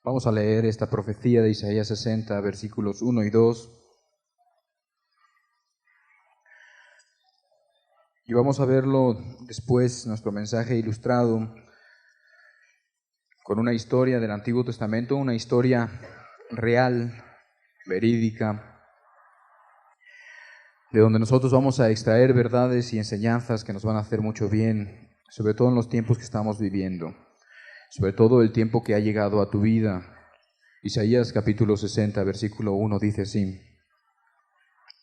Vamos a leer esta profecía de Isaías 60, versículos 1 y 2. Y vamos a verlo después, nuestro mensaje ilustrado, con una historia del Antiguo Testamento, una historia real, verídica, de donde nosotros vamos a extraer verdades y enseñanzas que nos van a hacer mucho bien, sobre todo en los tiempos que estamos viviendo, sobre todo el tiempo que ha llegado a tu vida. Isaías capítulo 60, versículo 1 dice así: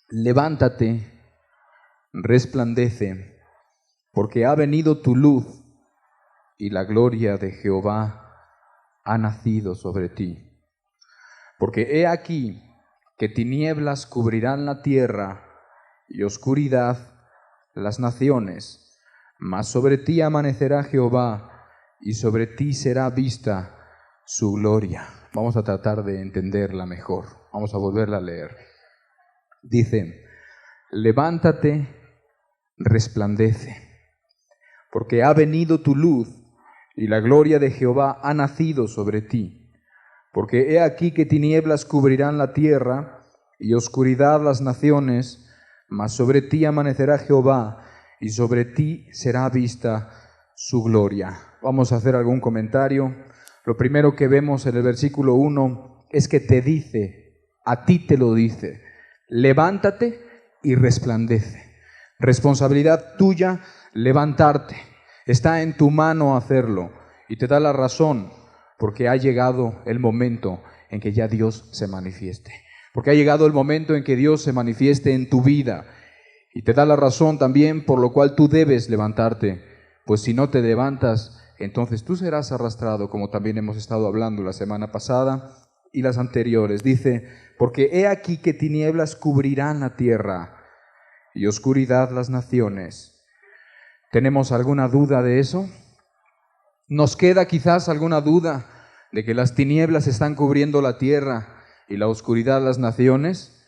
Levántate, resplandece, porque ha venido tu luz y la gloria de Jehová ha nacido sobre ti. Porque he aquí que tinieblas cubrirán la tierra y oscuridad las naciones, mas sobre ti amanecerá Jehová y sobre ti será vista su gloria. Vamos a tratar de entenderla mejor. Vamos a volverla a leer. Dice: Levántate, resplandece, porque ha venido tu luz y la gloria de Jehová ha nacido sobre ti. Porque he aquí que tinieblas cubrirán la tierra y oscuridad las naciones, mas sobre ti amanecerá Jehová y sobre ti será vista su gloria. Vamos a hacer algún comentario. Lo primero que vemos en el versículo 1 es que te dice, a ti te lo dice: levántate y resplandece. Responsabilidad tuya levantarte. Está en tu mano hacerlo y te da la razón, porque ha llegado el momento en que ya Dios se manifieste. Porque ha llegado el momento en que Dios se manifieste en tu vida y te da la razón también por lo cual tú debes levantarte. Pues si no te levantas, entonces tú serás arrastrado, como también hemos estado hablando la semana pasada y las anteriores. Dice: porque he aquí que tinieblas cubrirán la tierra y oscuridad las naciones. ¿Tenemos alguna duda de eso? ¿Nos queda quizás alguna duda de que las tinieblas están cubriendo la tierra y la oscuridad las naciones?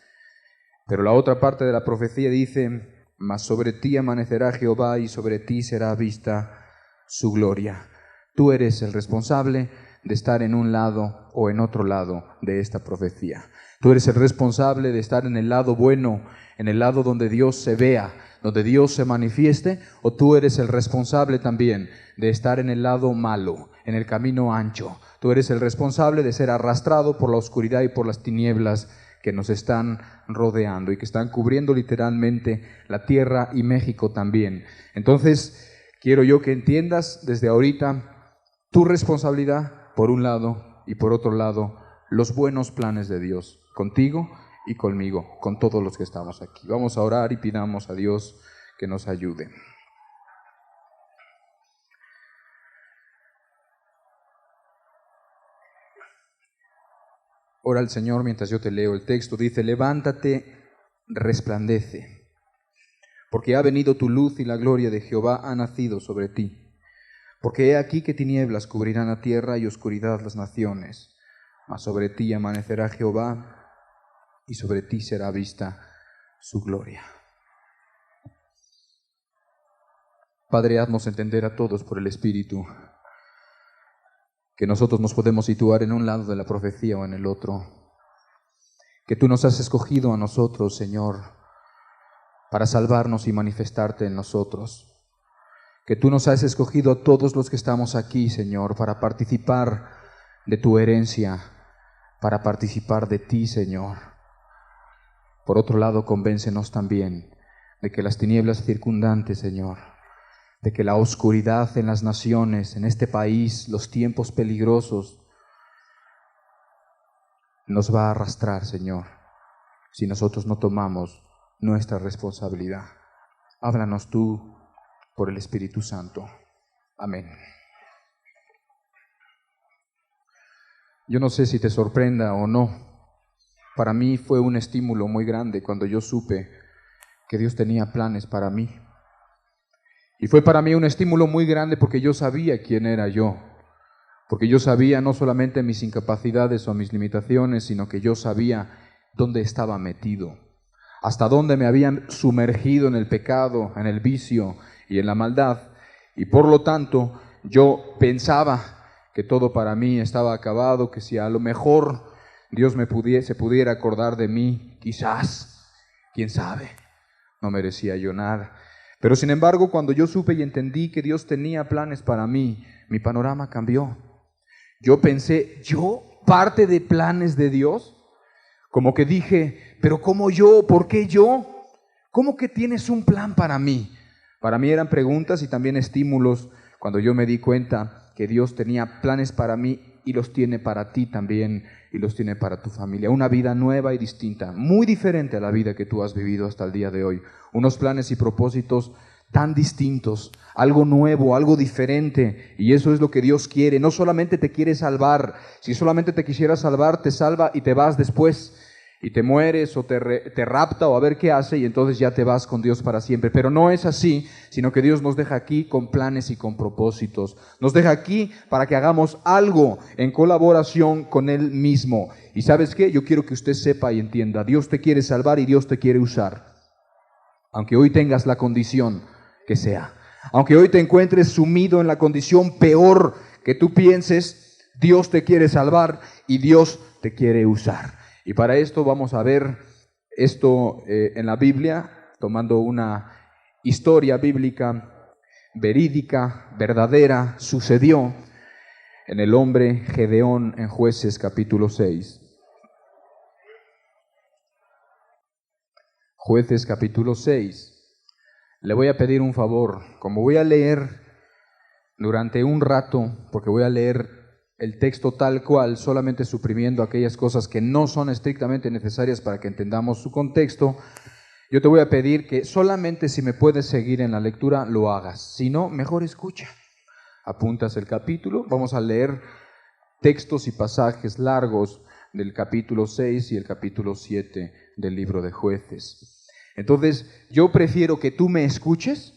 Pero la otra parte de la profecía dice: mas sobre ti amanecerá Jehová y sobre ti será vista su gloria. Tú eres el responsable de estar en un lado o en otro lado de esta profecía. Tú eres el responsable de estar en el lado bueno, en el lado donde Dios se vea, donde Dios se manifieste, o tú eres el responsable también de estar en el lado malo, en el camino ancho. Tú eres el responsable de ser arrastrado por la oscuridad y por las tinieblas que nos están rodeando y que están cubriendo literalmente la tierra y México también. Entonces, quiero yo que entiendas desde ahorita tu responsabilidad por un lado y por otro lado los buenos planes de Dios contigo y conmigo, con todos los que estamos aquí. Vamos a orar y pidamos a Dios que nos ayude. Ora al Señor mientras yo te leo el texto. Dice: levántate, resplandece, porque ha venido tu luz y la gloria de Jehová ha nacido sobre ti. Porque he aquí que tinieblas cubrirán la tierra y oscuridad las naciones, mas sobre ti amanecerá Jehová y sobre ti será vista su gloria. Padre, haznos entender a todos por el Espíritu que nosotros nos podemos situar en un lado de la profecía o en el otro, que tú nos has escogido a nosotros, Señor, para salvarnos y manifestarte en nosotros, que tú nos has escogido a todos los que estamos aquí, Señor, para participar de tu herencia, para participar de ti, Señor. Por otro lado, convéncenos también de que las tinieblas circundantes, Señor, de que la oscuridad en las naciones, en este país, los tiempos peligrosos, nos va a arrastrar, Señor, si nosotros no tomamos nuestra responsabilidad. Háblanos tú por el Espíritu Santo. Amén. Yo no sé si te sorprenda o no. Para mí fue un estímulo muy grande cuando yo supe que Dios tenía planes para mí. Y fue para mí un estímulo muy grande porque yo sabía quién era yo, porque yo sabía no solamente mis incapacidades o mis limitaciones, sino que yo sabía dónde estaba metido, hasta dónde me habían sumergido en el pecado, en el vicio y en la maldad. Y por lo tanto, yo pensaba que todo para mí estaba acabado, que si a lo mejor Dios se pudiera acordar de mí, quizás, quién sabe, no merecía yo nada. Pero sin embargo, cuando yo supe y entendí que Dios tenía planes para mí, mi panorama cambió. Yo pensé, ¿yo parte de planes de Dios? Como que dije, ¿pero cómo yo? ¿Por qué yo? ¿Cómo que tienes un plan para mí? Para mí eran preguntas y también estímulos cuando yo me di cuenta que Dios tenía planes para mí y los tiene para ti también y los tiene para tu familia. Una vida nueva y distinta, muy diferente a la vida que tú has vivido hasta el día de hoy. Unos planes y propósitos tan distintos, algo nuevo, algo diferente, y eso es lo que Dios quiere. No solamente te quiere salvar, si solamente te quisiera salvar, te salva y te vas después, y te mueres o te rapta o a ver qué hace, y entonces ya te vas con Dios para siempre. Pero no es así, sino que Dios nos deja aquí con planes y con propósitos. Nos deja aquí para que hagamos algo en colaboración con Él mismo. Y ¿sabes qué? Yo quiero que usted sepa y entienda, Dios te quiere salvar y Dios te quiere usar. Aunque hoy tengas la condición que sea, aunque hoy te encuentres sumido en la condición peor que tú pienses, Dios te quiere salvar y Dios te quiere usar. Y para esto vamos a ver esto en la Biblia, tomando una historia bíblica verídica, verdadera, sucedió en el hombre Gedeón en Jueces capítulo 6. Jueces capítulo 6. Le voy a pedir un favor, como voy a leer durante un rato, porque voy a leer el texto tal cual, solamente suprimiendo aquellas cosas que no son estrictamente necesarias para que entendamos su contexto, yo te voy a pedir que solamente si me puedes seguir en la lectura lo hagas, si no, mejor escucha. Apuntas el capítulo, vamos a leer textos y pasajes largos del capítulo 6 y el capítulo 7 del libro de Jueces. Entonces, yo prefiero que tú me escuches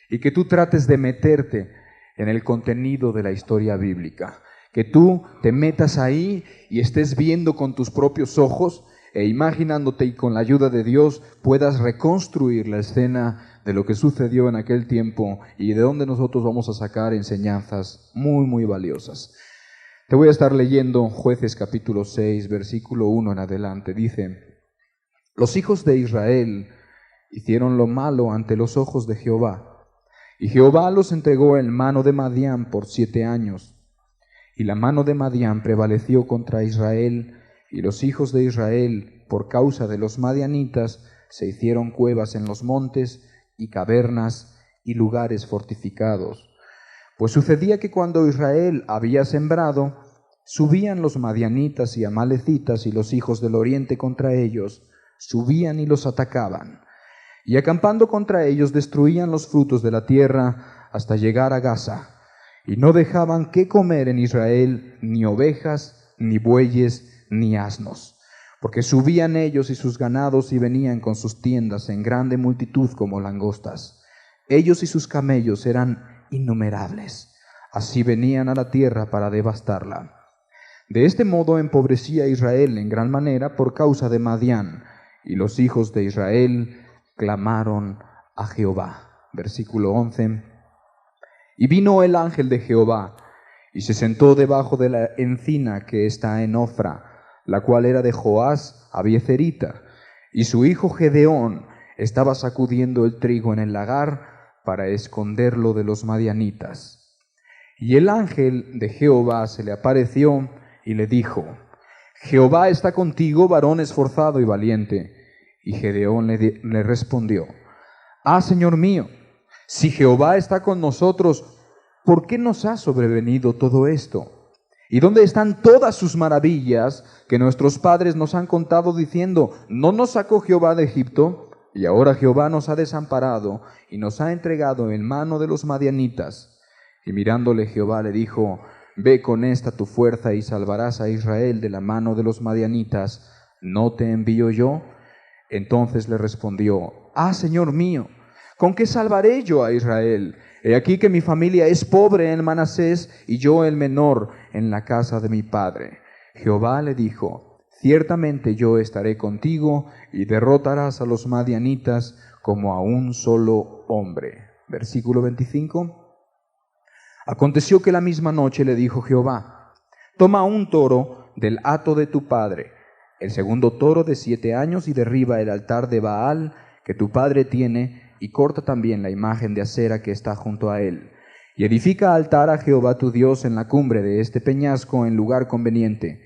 y que tú trates de meterte en el contenido de la historia bíblica. Que tú te metas ahí y estés viendo con tus propios ojos e imaginándote, y con la ayuda de Dios puedas reconstruir la escena de lo que sucedió en aquel tiempo y de donde nosotros vamos a sacar enseñanzas muy, muy valiosas. Te voy a estar leyendo Jueces capítulo 6, versículo 1 en adelante. Dice: los hijos de Israel hicieron lo malo ante los ojos de Jehová, y Jehová los entregó en mano de Madián por 7 años. Y la mano de Madián prevaleció contra Israel, y los hijos de Israel, por causa de los madianitas, se hicieron cuevas en los montes, y cavernas, y lugares fortificados. Pues sucedía que cuando Israel había sembrado, subían los madianitas y amalecitas y los hijos del oriente contra ellos, subían y los atacaban. Y acampando contra ellos destruían los frutos de la tierra hasta llegar a Gaza, y no dejaban qué comer en Israel, ni ovejas, ni bueyes, ni asnos, porque subían ellos y sus ganados y venían con sus tiendas en grande multitud como langostas. Ellos y sus camellos eran innumerables, así venían a la tierra para devastarla. De este modo empobrecía Israel en gran manera por causa de Madián, y los hijos de Israel clamaron a Jehová. Versículo 11. Y vino el ángel de Jehová, y se sentó debajo de la encina que está en Ofra, la cual era de Joás abiezerita, y su hijo Gedeón estaba sacudiendo el trigo en el lagar para esconderlo de los madianitas. Y el ángel de Jehová se le apareció y le dijo: Jehová está contigo, varón esforzado y valiente. Y Gedeón le respondió: Señor mío, si Jehová está con nosotros, ¿por qué nos ha sobrevenido todo esto? ¿Y dónde están todas sus maravillas que nuestros padres nos han contado diciendo: ¿no nos sacó Jehová de Egipto? Y ahora Jehová nos ha desamparado y nos ha entregado en mano de los madianitas. Y mirándole Jehová le dijo: Ve con esta tu fuerza y salvarás a Israel de la mano de los madianitas. ¿No te envío yo? Entonces le respondió: Señor mío, ¿con qué salvaré yo a Israel? He aquí que mi familia es pobre en Manasés y yo el menor en la casa de mi padre. Jehová le dijo: Ciertamente yo estaré contigo y derrotarás a los madianitas como a un solo hombre. Versículo 25. Aconteció que la misma noche le dijo Jehová: toma un toro del hato de tu padre, el segundo toro de 7 años, y derriba el altar de Baal que tu padre tiene, y corta también la imagen de acera que está junto a él. Y edifica altar a Jehová tu Dios en la cumbre de este peñasco, en lugar conveniente.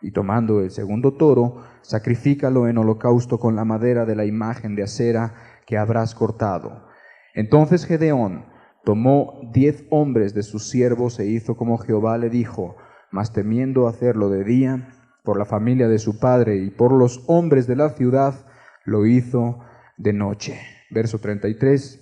Y tomando el segundo toro, sacrifícalo en holocausto con la madera de la imagen de acera que habrás cortado. Entonces Gedeón tomó 10 hombres de sus siervos e hizo como Jehová le dijo, mas temiendo hacerlo de día, por la familia de su padre y por los hombres de la ciudad, lo hizo de noche. Verso 33.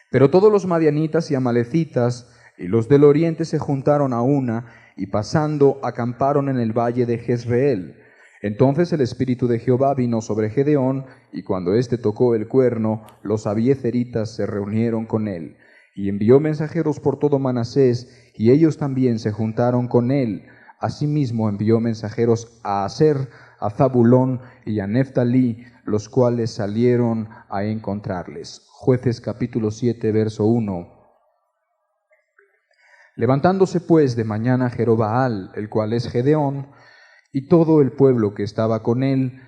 Pero todos los madianitas y amalecitas y los del oriente se juntaron a una, y pasando acamparon en el valle de Jezreel. Entonces el espíritu de Jehová vino sobre Gedeón, y cuando éste tocó el cuerno, los abiezeritas se reunieron con él. Y envió mensajeros por todo Manasés, y ellos también se juntaron con él. Asimismo envió mensajeros a Aser, a Zabulón y a Neftalí, los cuales salieron a encontrarles. Jueces capítulo 7, verso 1. Levantándose pues de mañana Jerobbaal, el cual es Gedeón, y todo el pueblo que estaba con él,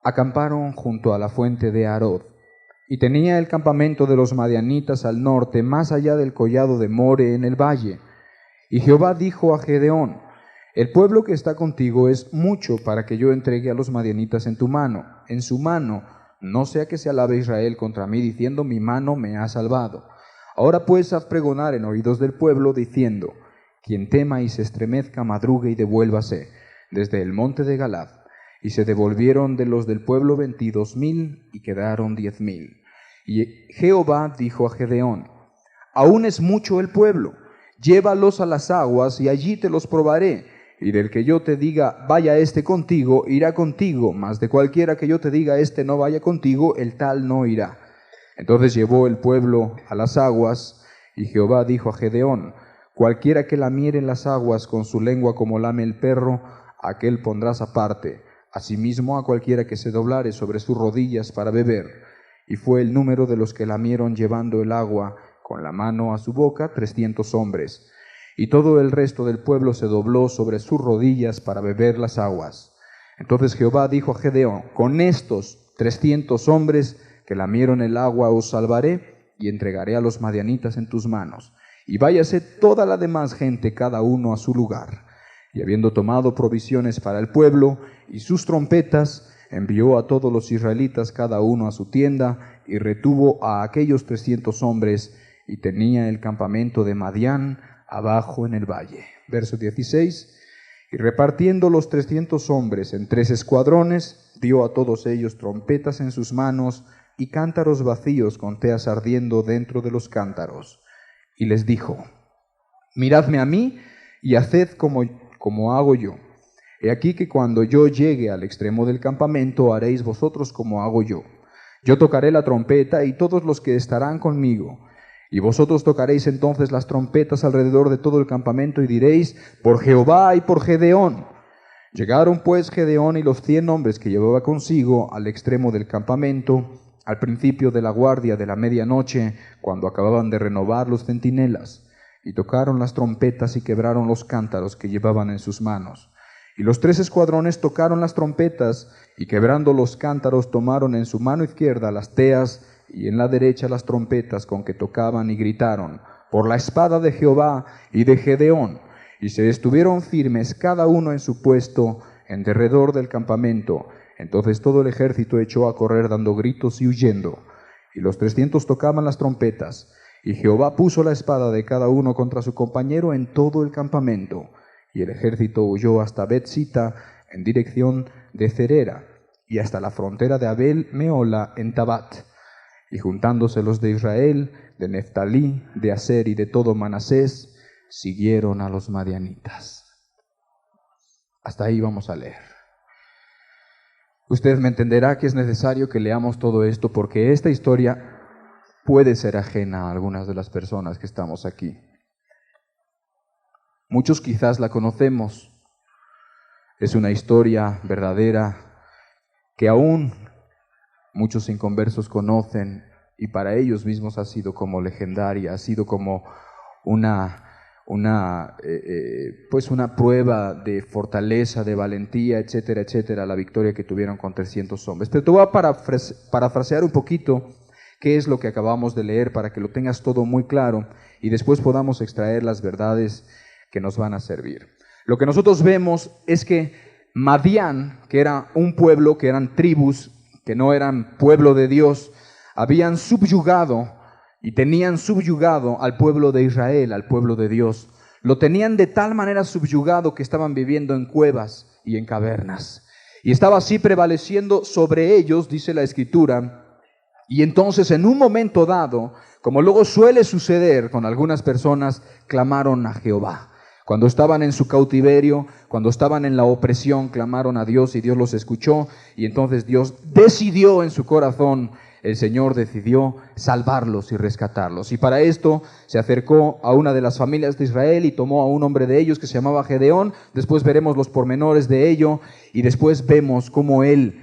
acamparon junto a la fuente de Harod. Y tenía el campamento de los madianitas al norte, más allá del collado de More en el valle. Y Jehová dijo a Gedeón: el pueblo que está contigo es mucho para que yo entregue a los madianitas en tu mano, en su mano, no sea que se alabe Israel contra mí, diciendo: mi mano me ha salvado. Ahora pues haz pregonar en oídos del pueblo, diciendo: quien tema y se estremezca, madrugue y devuélvase desde el monte de Galad. Y se devolvieron de los del pueblo 22,000, y quedaron 10,000. Y Jehová dijo a Gedeón: aún es mucho el pueblo, llévalos a las aguas, y allí te los probaré. Y del que yo te diga, vaya este contigo, irá contigo, mas de cualquiera que yo te diga, este no vaya contigo, el tal no irá. Entonces llevó el pueblo a las aguas, y Jehová dijo a Gedeón: cualquiera que lamiere en las aguas con su lengua como lame el perro, aquel pondrás aparte. Asimismo a cualquiera que se doblare sobre sus rodillas para beber. Y fue el número de los que lamieron llevando el agua con la mano a su boca, 300 hombres. Y todo el resto del pueblo se dobló sobre sus rodillas para beber las aguas. Entonces Jehová dijo a Gedeón: con estos 300 hombres que lamieron el agua os salvaré, y entregaré a los madianitas en tus manos. Y váyase toda la demás gente, cada uno a su lugar. Y habiendo tomado provisiones para el pueblo y sus trompetas, envió a todos los israelitas cada uno a su tienda, y retuvo a aquellos 300 hombres, y tenía el campamento de Madián abajo en el valle. Verso 16. Y repartiendo los 300 hombres en 3 escuadrones, dio a todos ellos trompetas en sus manos y cántaros vacíos con teas ardiendo dentro de los cántaros. Y les dijo: miradme a mí y haced como hago yo. He aquí que cuando yo llegue al extremo del campamento, haréis vosotros como hago yo. Yo tocaré la trompeta y todos los que estarán conmigo. Y vosotros tocaréis entonces las trompetas alrededor de todo el campamento y diréis: por Jehová y por Gedeón. Llegaron pues Gedeón y los 100 hombres que llevaba consigo al extremo del campamento, al principio de la guardia de la medianoche, cuando acababan de renovar los centinelas, y tocaron las trompetas y quebraron los cántaros que llevaban en sus manos. Y los 3 escuadrones tocaron las trompetas, y quebrando los cántaros tomaron en su mano izquierda las teas, y en la derecha las trompetas con que tocaban, y gritaron: por la espada de Jehová y de Gedeón. Y se estuvieron firmes cada uno en su puesto en derredor del campamento. Entonces todo el ejército echó a correr dando gritos y huyendo. Y los 300 tocaban las trompetas. Y Jehová puso la espada de cada uno contra su compañero en todo el campamento. Y el ejército huyó hasta Bet-sita en dirección de Cerera, y hasta la frontera de Abel Meola en Tabat. Y juntándose los de Israel, de Neftalí, de Aser y de todo Manasés, siguieron a los madianitas. Hasta ahí vamos a leer. Usted me entenderá que es necesario que leamos todo esto porque esta historia puede ser ajena a algunas de las personas que estamos aquí. Muchos quizás la conocemos. Es una historia verdadera que aún muchos inconversos conocen, y para ellos mismos ha sido como legendaria, ha sido como pues una prueba de fortaleza, de valentía, etcétera, etcétera, la victoria que tuvieron con 300 hombres. Pero te voy a parafrasear un poquito qué es lo que acabamos de leer para que lo tengas todo muy claro y después podamos extraer las verdades que nos van a servir. Lo que nosotros vemos es que Madián, que era un pueblo, que eran tribus, que no eran pueblo de Dios, habían subyugado y tenían subyugado al pueblo de Israel, al pueblo de Dios. Lo tenían de tal manera subyugado que estaban viviendo en cuevas y en cavernas. Y estaba así prevaleciendo sobre ellos, dice la Escritura. Y entonces en un momento dado, como luego suele suceder con algunas personas, clamaron a Jehová. Cuando estaban en su cautiverio, cuando estaban en la opresión, clamaron a Dios y Dios los escuchó. Y entonces Dios decidió en su corazón, el Señor decidió salvarlos y rescatarlos. Y para esto se acercó a una de las familias de Israel y tomó a un hombre de ellos que se llamaba Gedeón. Después veremos los pormenores de ello y después vemos cómo él,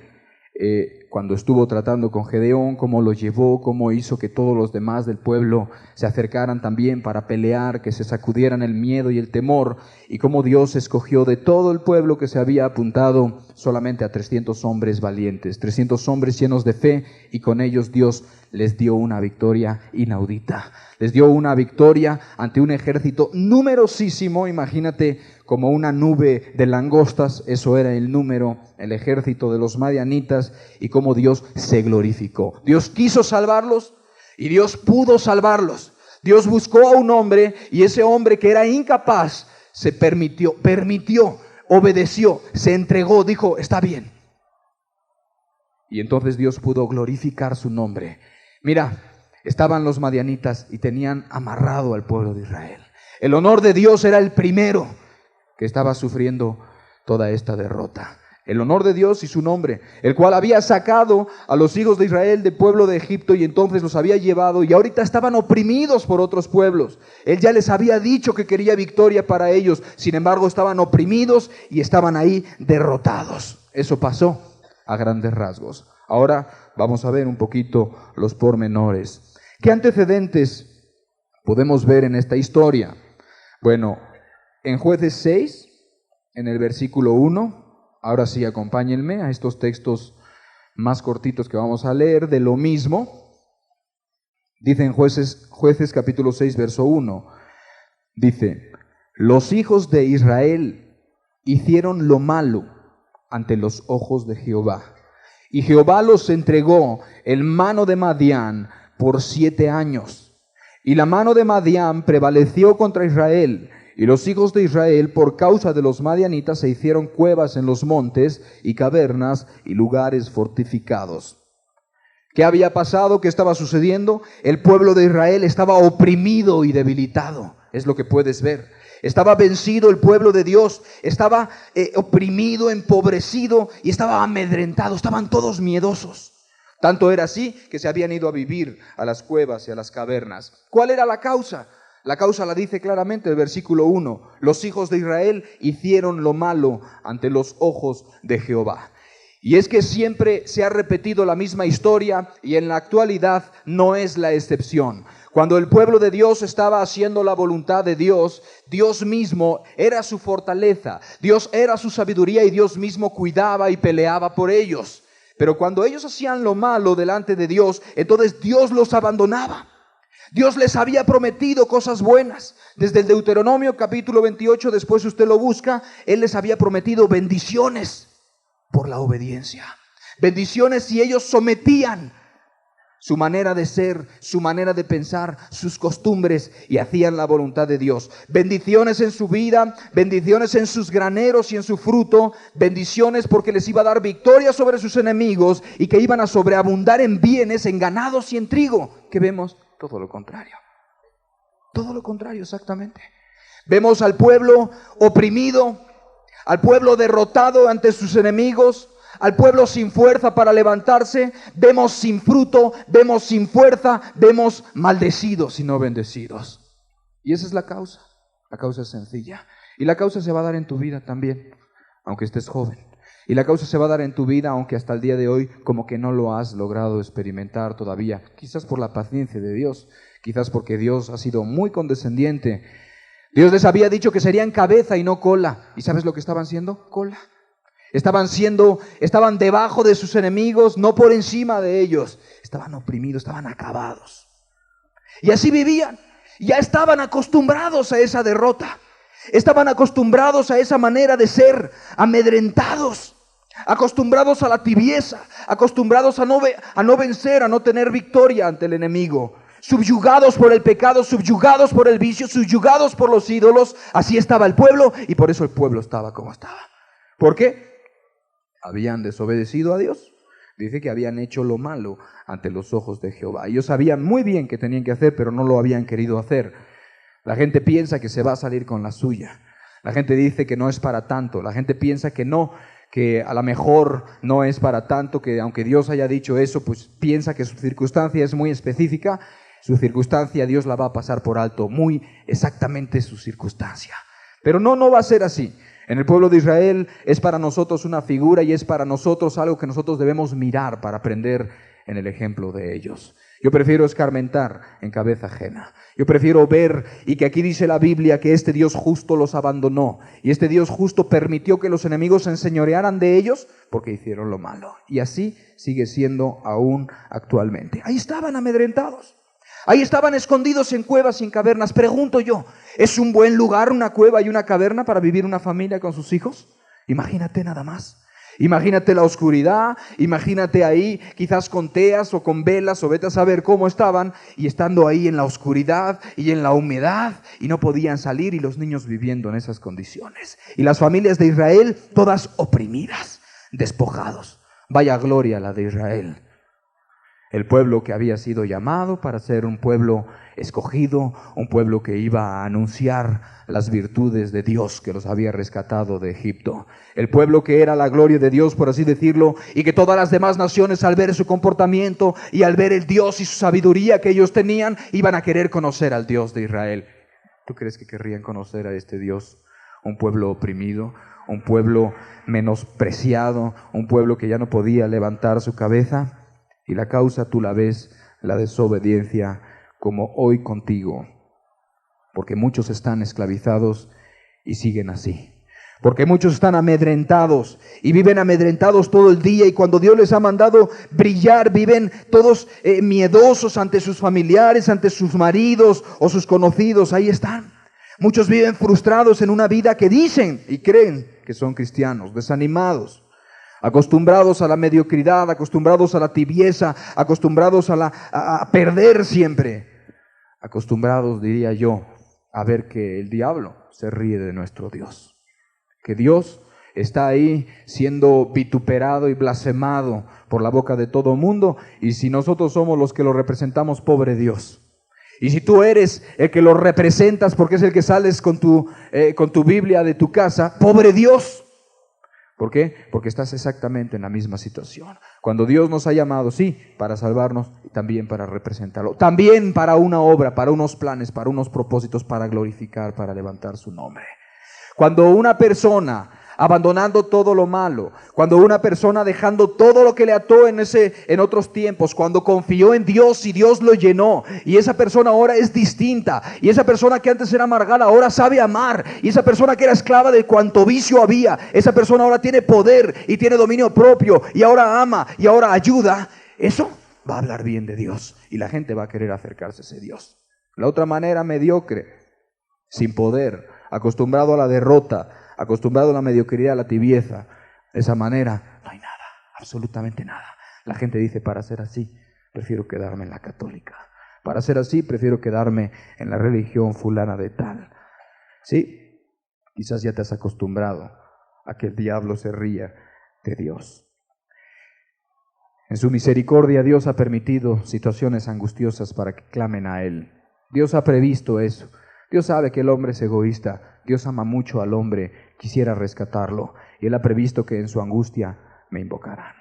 cuando estuvo tratando con Gedeón, cómo lo llevó, cómo hizo que todos los demás del pueblo se acercaran también para pelear, que se sacudieran el miedo y el temor, y cómo Dios escogió de todo el pueblo que se había apuntado solamente a 300 hombres valientes, 300 hombres llenos de fe, y con ellos Dios les dio una victoria inaudita. Les dio una victoria ante un ejército numerosísimo, imagínate, como una nube de langostas, eso era el número, el ejército de los madianitas, y cómo Dios se glorificó. Dios quiso salvarlos y Dios pudo salvarlos. Dios buscó a un hombre y ese hombre que era incapaz se permitió, obedeció, se entregó, dijo, está bien. Y entonces Dios pudo glorificar su nombre. Mira, estaban los madianitas y tenían amarrado al pueblo de Israel. El honor de Dios era el primero que estaba sufriendo toda esta derrota. El honor de Dios y su nombre, el cual había sacado a los hijos de Israel del pueblo de Egipto y entonces los había llevado y ahorita estaban oprimidos por otros pueblos. Él ya les había dicho que quería victoria para ellos, sin embargo estaban oprimidos y estaban ahí derrotados. Eso pasó a grandes rasgos. Ahora vamos a ver un poquito los pormenores. ¿Qué antecedentes podemos ver en esta historia? Bueno, en Jueces 6, en el versículo 1, ahora sí acompáñenme a estos textos más cortitos que vamos a leer de lo mismo. Dice en Jueces capítulo 6, verso 1, dice, los hijos de Israel hicieron lo malo ante los ojos de Jehová, y Jehová los entregó en mano de Madián por 7 años, y la mano de Madián prevaleció contra Israel. Y los hijos de Israel, por causa de los madianitas, se hicieron cuevas en los montes y cavernas y lugares fortificados. ¿Qué había pasado? ¿Qué estaba sucediendo? El pueblo de Israel estaba oprimido y debilitado. Es lo que puedes ver. Estaba vencido el pueblo de Dios. Estaba oprimido, empobrecido y estaba amedrentado. Estaban todos miedosos. Tanto era así que se habían ido a vivir a las cuevas y a las cavernas. ¿Cuál era la causa? La causa la dice claramente el versículo 1. Los hijos de Israel hicieron lo malo ante los ojos de Jehová. Y es que siempre se ha repetido la misma historia y en la actualidad no es la excepción. Cuando el pueblo de Dios estaba haciendo la voluntad de Dios, Dios mismo era su fortaleza, Dios era su sabiduría y Dios mismo cuidaba y peleaba por ellos. Pero cuando ellos hacían lo malo delante de Dios, entonces Dios los abandonaba. Dios les había prometido cosas buenas. Desde el Deuteronomio capítulo 28, después usted lo busca, Él les había prometido bendiciones por la obediencia. Bendiciones si ellos sometían su manera de ser, su manera de pensar, sus costumbres y hacían la voluntad de Dios. Bendiciones en su vida, bendiciones en sus graneros y en su fruto, bendiciones porque les iba a dar victoria sobre sus enemigos y que iban a sobreabundar en bienes, en ganados y en trigo. ¿Qué vemos? Todo lo contrario. Todo lo contrario, exactamente. Vemos al pueblo oprimido, al pueblo derrotado ante sus enemigos, al pueblo sin fuerza para levantarse. Vemos sin fruto, vemos sin fuerza, vemos maldecidos y no bendecidos. Y esa es la causa. La causa es sencilla. Y la causa se va a dar en tu vida también, aunque estés joven. Y la causa se va a dar en tu vida, aunque hasta el día de hoy como que no lo has logrado experimentar todavía, quizás por la paciencia de Dios, quizás porque Dios ha sido muy condescendiente. Dios les había dicho que serían cabeza y no cola. ¿Y sabes lo que estaban siendo? Cola. Estaban debajo de sus enemigos, no por encima de ellos. Estaban oprimidos, estaban acabados. Y así vivían. Ya estaban acostumbrados a esa derrota. Estaban acostumbrados a esa manera de ser, amedrentados, acostumbrados a la tibieza, acostumbrados a no vencer, a no tener victoria ante el enemigo. Subyugados por el pecado, subyugados por el vicio, subyugados por los ídolos. Así estaba el pueblo y por eso el pueblo estaba como estaba. ¿Por qué? Habían desobedecido a Dios. Dice que habían hecho lo malo ante los ojos de Jehová. Ellos sabían muy bien que tenían que hacer, pero no lo habían querido hacer. La gente piensa que se va a salir con la suya. La gente dice que no es para tanto. La gente piensa que no, que a lo mejor no es para tanto, que aunque Dios haya dicho eso, pues piensa que su circunstancia es muy específica. Su circunstancia Dios la va a pasar por alto, muy exactamente su circunstancia. Pero no va a ser así. En el pueblo de Israel es para nosotros una figura y es para nosotros algo que nosotros debemos mirar para aprender en el ejemplo de ellos. Yo prefiero escarmentar en cabeza ajena. Yo prefiero ver, y que aquí dice la Biblia que este Dios justo los abandonó. Y este Dios justo permitió que los enemigos se enseñorearan de ellos porque hicieron lo malo. Y así sigue siendo aún actualmente. Ahí estaban amedrentados. Ahí estaban escondidos en cuevas y en cavernas. Pregunto yo, ¿es un buen lugar una cueva y una caverna para vivir una familia con sus hijos? Imagínate nada más. Imagínate la oscuridad, imagínate ahí quizás con teas o con velas o vete a saber cómo estaban y estando ahí en la oscuridad y en la humedad y no podían salir y los niños viviendo en esas condiciones. Y las familias de Israel todas oprimidas, despojados. Vaya gloria la de Israel. El pueblo que había sido llamado para ser un pueblo escogido, un pueblo que iba a anunciar las virtudes de Dios que los había rescatado de Egipto. El pueblo que era la gloria de Dios, por así decirlo, y que todas las demás naciones al ver su comportamiento y al ver el Dios y su sabiduría que ellos tenían, iban a querer conocer al Dios de Israel. ¿Tú crees que querrían conocer a este Dios? Un pueblo oprimido, un pueblo menospreciado, un pueblo que ya no podía levantar su cabeza. Y la causa tú la ves, la desobediencia, como hoy contigo. Porque muchos están esclavizados y siguen así. Porque muchos están amedrentados y viven amedrentados todo el día. Y cuando Dios les ha mandado brillar, viven todos miedosos ante sus familiares, ante sus maridos o sus conocidos. Ahí están. Muchos viven frustrados en una vida que dicen y creen que son cristianos, desanimados. Acostumbrados a la mediocridad, acostumbrados a la tibieza, acostumbrados a perder siempre. Acostumbrados, diría yo, a ver que el diablo se ríe de nuestro Dios. Que Dios está ahí siendo vituperado y blasfemado por la boca de todo mundo. Y si nosotros somos los que lo representamos, pobre Dios. Y si tú eres el que lo representas porque es el que sales con tu Biblia de tu casa, pobre Dios. ¿Por qué? Porque estás exactamente en la misma situación. Cuando Dios nos ha llamado, sí, para salvarnos y también para representarlo. También para una obra, para unos planes, para unos propósitos, para glorificar, para levantar su nombre. Cuando una persona abandonando todo lo malo, cuando una persona dejando todo lo que le ató en otros tiempos, cuando confió en Dios y Dios lo llenó, y esa persona ahora es distinta, y esa persona que antes era amargada ahora sabe amar, y esa persona que era esclava de cuanto vicio había, esa persona ahora tiene poder y tiene dominio propio, y ahora ama y ahora ayuda, eso va a hablar bien de Dios, y la gente va a querer acercarse a ese Dios. La otra manera, mediocre, sin poder, acostumbrado a la derrota, acostumbrado a la mediocridad, a la tibieza, de esa manera no hay nada, absolutamente nada. La gente dice, para ser así, prefiero quedarme en la católica. Para ser así, prefiero quedarme en la religión fulana de tal. Sí, quizás ya te has acostumbrado a que el diablo se ría de Dios. En su misericordia, Dios ha permitido situaciones angustiosas para que clamen a Él. Dios ha previsto eso. Dios sabe que el hombre es egoísta. Dios ama mucho al hombre, quisiera rescatarlo. Y Él ha previsto que en su angustia me invocarán.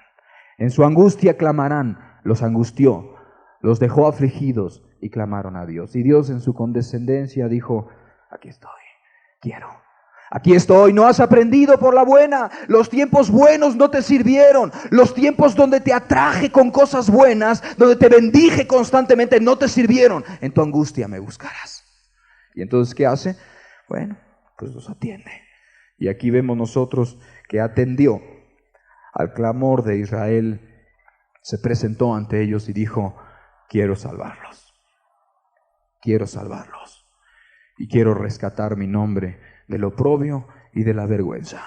En su angustia clamarán, los angustió, los dejó afligidos y clamaron a Dios. Y Dios en su condescendencia dijo, aquí estoy, quiero. Aquí estoy, no has aprendido por la buena. Los tiempos buenos no te sirvieron. Los tiempos donde te atraje con cosas buenas, donde te bendije constantemente, no te sirvieron. En tu angustia me buscarás. Y entonces, ¿qué hace? Bueno, pues los atiende. Y aquí vemos nosotros que atendió al clamor de Israel, se presentó ante ellos y dijo: quiero salvarlos. Quiero salvarlos. Y quiero rescatar mi nombre del oprobio y de la vergüenza.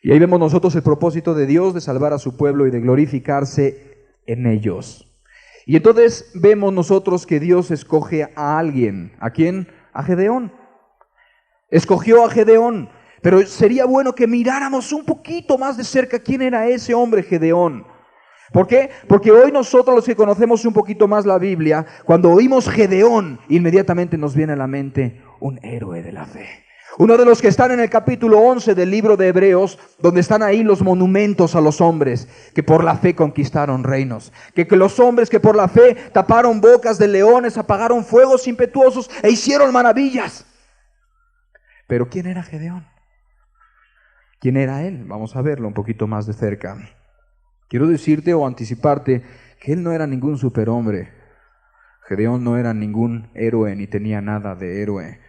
Y ahí vemos nosotros el propósito de Dios de salvar a su pueblo y de glorificarse en ellos. Y entonces vemos nosotros que Dios escoge a alguien. ¿A quién? A Gedeón. Escogió a Gedeón. Pero sería bueno que miráramos un poquito más de cerca quién era ese hombre Gedeón. ¿Por qué? Porque hoy nosotros, los que conocemos un poquito más la Biblia, cuando oímos Gedeón, inmediatamente nos viene a la mente un héroe de la fe. Uno de los que están en el capítulo 11 del libro de Hebreos, donde están ahí los monumentos a los hombres que por la fe conquistaron reinos. Que los hombres que por la fe taparon bocas de leones, apagaron fuegos impetuosos e hicieron maravillas. Pero ¿quién era Gedeón? ¿Quién era él? Vamos a verlo un poquito más de cerca. Quiero decirte o anticiparte que él no era ningún superhombre. Gedeón no era ningún héroe ni tenía nada de héroe.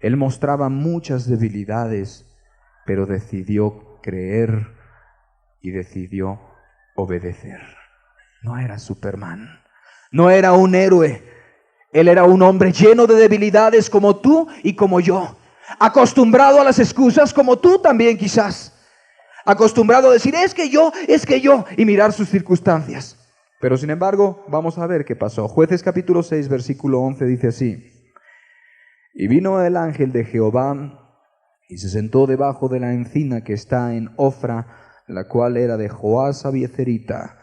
Él mostraba muchas debilidades, pero decidió creer y decidió obedecer. No era Superman, no era un héroe. Él era un hombre lleno de debilidades como tú y como yo. Acostumbrado a las excusas como tú también quizás. Acostumbrado a decir es que yo, y mirar sus circunstancias. Pero sin embargo, vamos a ver qué pasó. Jueces capítulo 6, versículo 11 dice así: y vino el ángel de Jehová y se sentó debajo de la encina que está en Ofra, la cual era de Joás Abiezerita,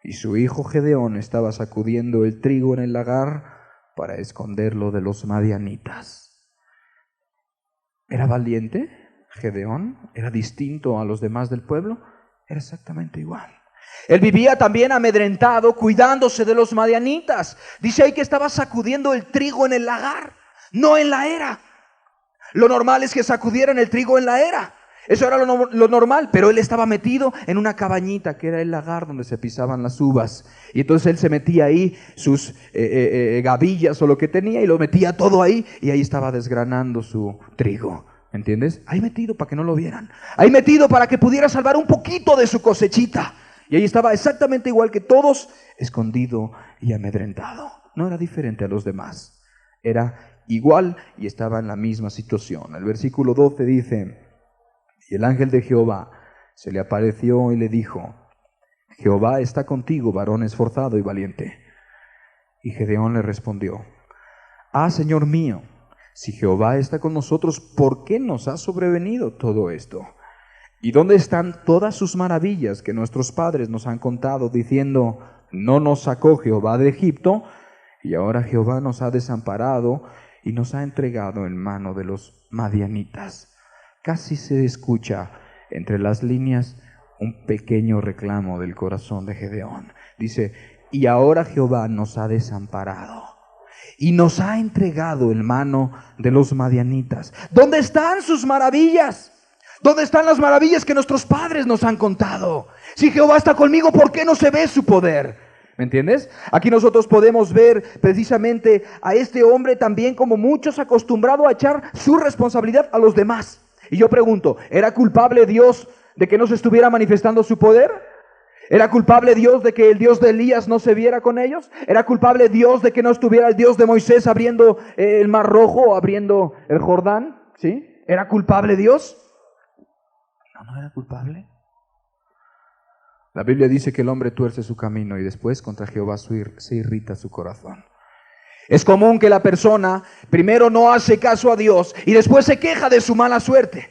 y su hijo Gedeón estaba sacudiendo el trigo en el lagar para esconderlo de los madianitas. ¿Era valiente Gedeón? ¿Era distinto a los demás del pueblo? Era exactamente igual. Él vivía también amedrentado, cuidándose de los madianitas. Dice ahí que estaba sacudiendo el trigo en el lagar, no en la era. Lo normal es que sacudieran el trigo en la era. Eso era lo normal, pero él estaba metido en una cabañita que era el lagar donde se pisaban las uvas. Y entonces él se metía ahí sus gavillas o lo que tenía y lo metía todo ahí y ahí estaba desgranando su trigo. ¿Entiendes? Ahí metido para que no lo vieran. Ahí metido para que pudiera salvar un poquito de su cosechita. Y ahí estaba exactamente igual que todos, escondido y amedrentado. No era diferente a los demás. Era igual y estaba en la misma situación. El versículo 12 dice: y el ángel de Jehová se le apareció y le dijo: Jehová está contigo, varón esforzado y valiente. Y Gedeón le respondió: ah, Señor mío, si Jehová está con nosotros, ¿por qué nos ha sobrevenido todo esto? ¿Y dónde están todas sus maravillas que nuestros padres nos han contado, diciendo: no nos sacó Jehová de Egipto? Y ahora Jehová nos ha desamparado y nos ha entregado en mano de los madianitas. Casi se escucha entre las líneas un pequeño reclamo del corazón de Gedeón. Dice: y ahora Jehová nos ha desamparado y nos ha entregado en mano de los madianitas. ¿Dónde están sus maravillas? ¿Dónde están las maravillas que nuestros padres nos han contado? Si Jehová está conmigo, ¿por qué no se ve su poder? ¿Me entiendes? Aquí nosotros podemos ver precisamente a este hombre también, como muchos, acostumbrado a echar su responsabilidad a los demás. Y yo pregunto, ¿era culpable Dios de que no se estuviera manifestando su poder? ¿Era culpable Dios de que el Dios de Elías no se viera con ellos? ¿Era culpable Dios de que no estuviera el Dios de Moisés abriendo el Mar Rojo o abriendo el Jordán? ¿Sí? ¿Era culpable Dios? No era culpable. La Biblia dice que el hombre tuerce su camino y después contra Jehová se irrita su corazón. Es común que la persona primero no hace caso a Dios y después se queja de su mala suerte.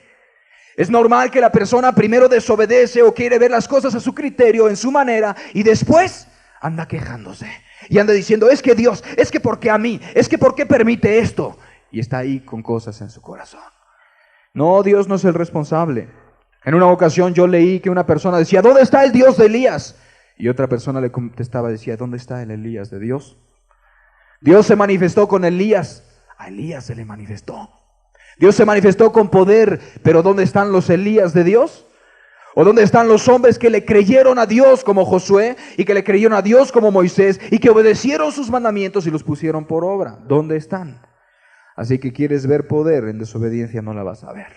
Es normal que la persona primero desobedece o quiere ver las cosas a su criterio, en su manera, y después anda quejándose. Y anda diciendo: es que Dios, es que ¿por qué a mí? Es que ¿por qué permite esto? Y está ahí con cosas en su corazón. No, Dios no es el responsable. En una ocasión yo leí que una persona decía: ¿dónde está el Dios de Elías? Y otra persona le contestaba, decía: ¿dónde está el Elías de Dios? Dios se manifestó con Elías. A Elías se le manifestó. Dios se manifestó con poder, pero ¿dónde están los Elías de Dios? ¿O dónde están los hombres que le creyeron a Dios como Josué y que le creyeron a Dios como Moisés y que obedecieron sus mandamientos y los pusieron por obra? ¿Dónde están? Así que quieres ver poder, en desobediencia no la vas a ver.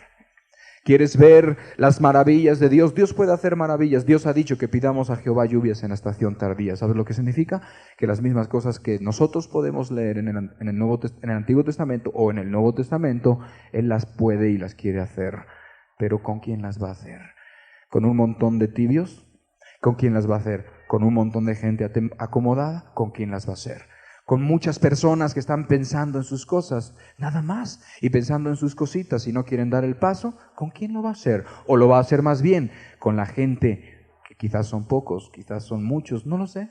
¿Quieres ver las maravillas de Dios? Dios puede hacer maravillas. Dios ha dicho que pidamos a Jehová lluvias en la estación tardía. ¿Sabes lo que significa? Que las mismas cosas que nosotros podemos leer en el Antiguo Testamento o en el Nuevo Testamento, Él las puede y las quiere hacer. Pero ¿con quién las va a hacer? ¿Con un montón de tibios? ¿Con quién las va a hacer? ¿Con un montón de gente acomodada? ¿Con quién las va a hacer? ¿Con muchas personas que están pensando en sus cosas, nada más, y pensando en sus cositas y no quieren dar el paso? ¿Con quién lo va a hacer? ¿O lo va a hacer más bien con la gente, que quizás son pocos, quizás son muchos, no lo sé,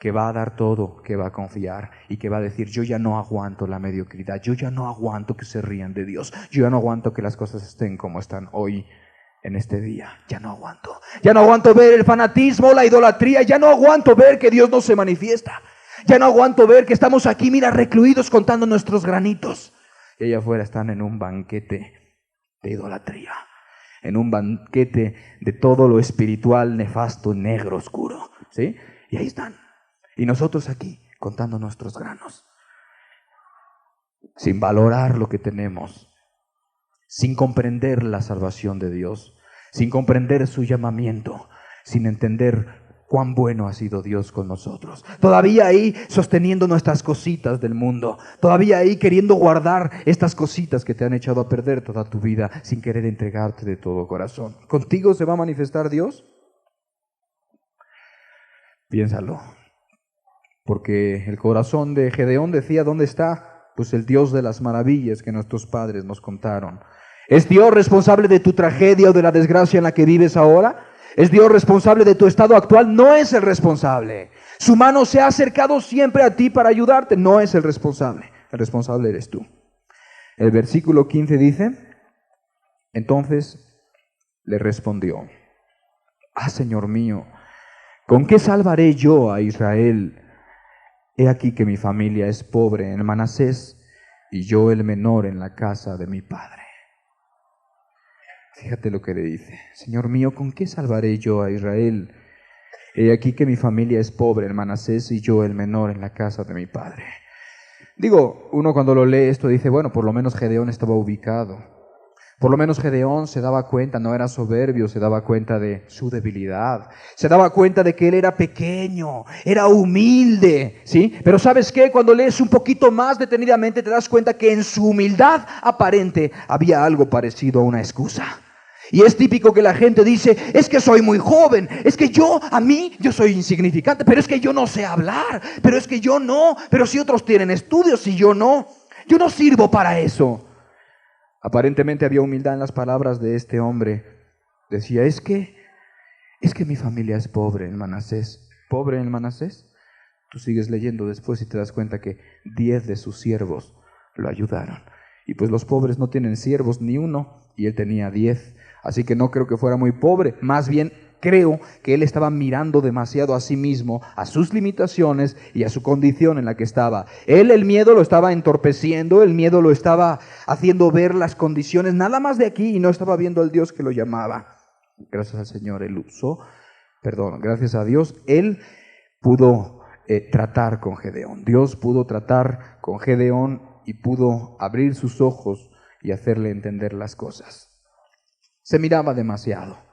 que va a dar todo, que va a confiar y que va a decir: yo ya no aguanto la mediocridad, yo ya no aguanto que se rían de Dios, yo ya no aguanto que las cosas estén como están hoy en este día, ya no aguanto. Ya no aguanto ver el fanatismo, la idolatría, ya no aguanto ver que Dios no se manifiesta. Ya no aguanto ver que estamos aquí, mira, recluidos contando nuestros granitos. Y allá afuera están en un banquete de idolatría, en un banquete de todo lo espiritual, nefasto, negro, oscuro, ¿sí? Y ahí están. Y nosotros aquí contando nuestros granos, sin valorar lo que tenemos, sin comprender la salvación de Dios, sin comprender su llamamiento, sin entender cuán bueno ha sido Dios con nosotros. Todavía ahí sosteniendo nuestras cositas del mundo, todavía ahí queriendo guardar estas cositas que te han echado a perder toda tu vida, sin querer entregarte de todo corazón. ¿Contigo se va a manifestar Dios? Piénsalo. Porque el corazón de Gedeón decía: ¿dónde está? Pues el Dios de las maravillas que nuestros padres nos contaron. ¿Es Dios responsable de tu tragedia o de la desgracia en la que vives ahora? ¿Es Dios responsable de tu estado actual? No es el responsable. Su mano se ha acercado siempre a ti para ayudarte. No es el responsable. El responsable eres tú. El versículo 15 dice: entonces le respondió: Señor mío, ¿con qué salvaré yo a Israel? He aquí que mi familia es pobre en Manasés y yo el menor en la casa de mi padre. Fíjate lo que le dice: Señor mío, ¿con qué salvaré yo a Israel? He aquí que mi familia es pobre en Manasés y yo el menor en la casa de mi padre. Digo, uno cuando lo lee esto dice: bueno, por lo menos Gedeón estaba ubicado. Por lo menos Gedeón se daba cuenta, no era soberbio, se daba cuenta de su debilidad. Se daba cuenta de que él era pequeño, era humilde, ¿sí? Pero ¿sabes qué? Cuando lees un poquito más detenidamente te das cuenta que en su humildad aparente había algo parecido a una excusa. Y es típico que la gente dice: es que soy muy joven, es que yo soy insignificante, pero es que yo no sé hablar, pero es que yo no, pero si otros tienen estudios y yo no sirvo para eso. Aparentemente había humildad en las palabras de este hombre. Decía: es que mi familia es pobre en Manasés. ¿Pobre en Manasés? Tú sigues leyendo después y te das cuenta que 10 de sus siervos lo ayudaron. Y pues los pobres no tienen siervos ni uno, y él tenía 10. Así que no creo que fuera muy pobre. Más bien creo que él estaba mirando demasiado a sí mismo, a sus limitaciones y a su condición en la que estaba. El miedo lo estaba entorpeciendo, el miedo lo estaba haciendo ver las condiciones nada más de aquí y no estaba viendo al Dios que lo llamaba. Gracias al Señor, gracias a Dios, él pudo tratar con Gedeón. Dios pudo tratar con Gedeón y pudo abrir sus ojos y hacerle entender las cosas. Se miraba demasiado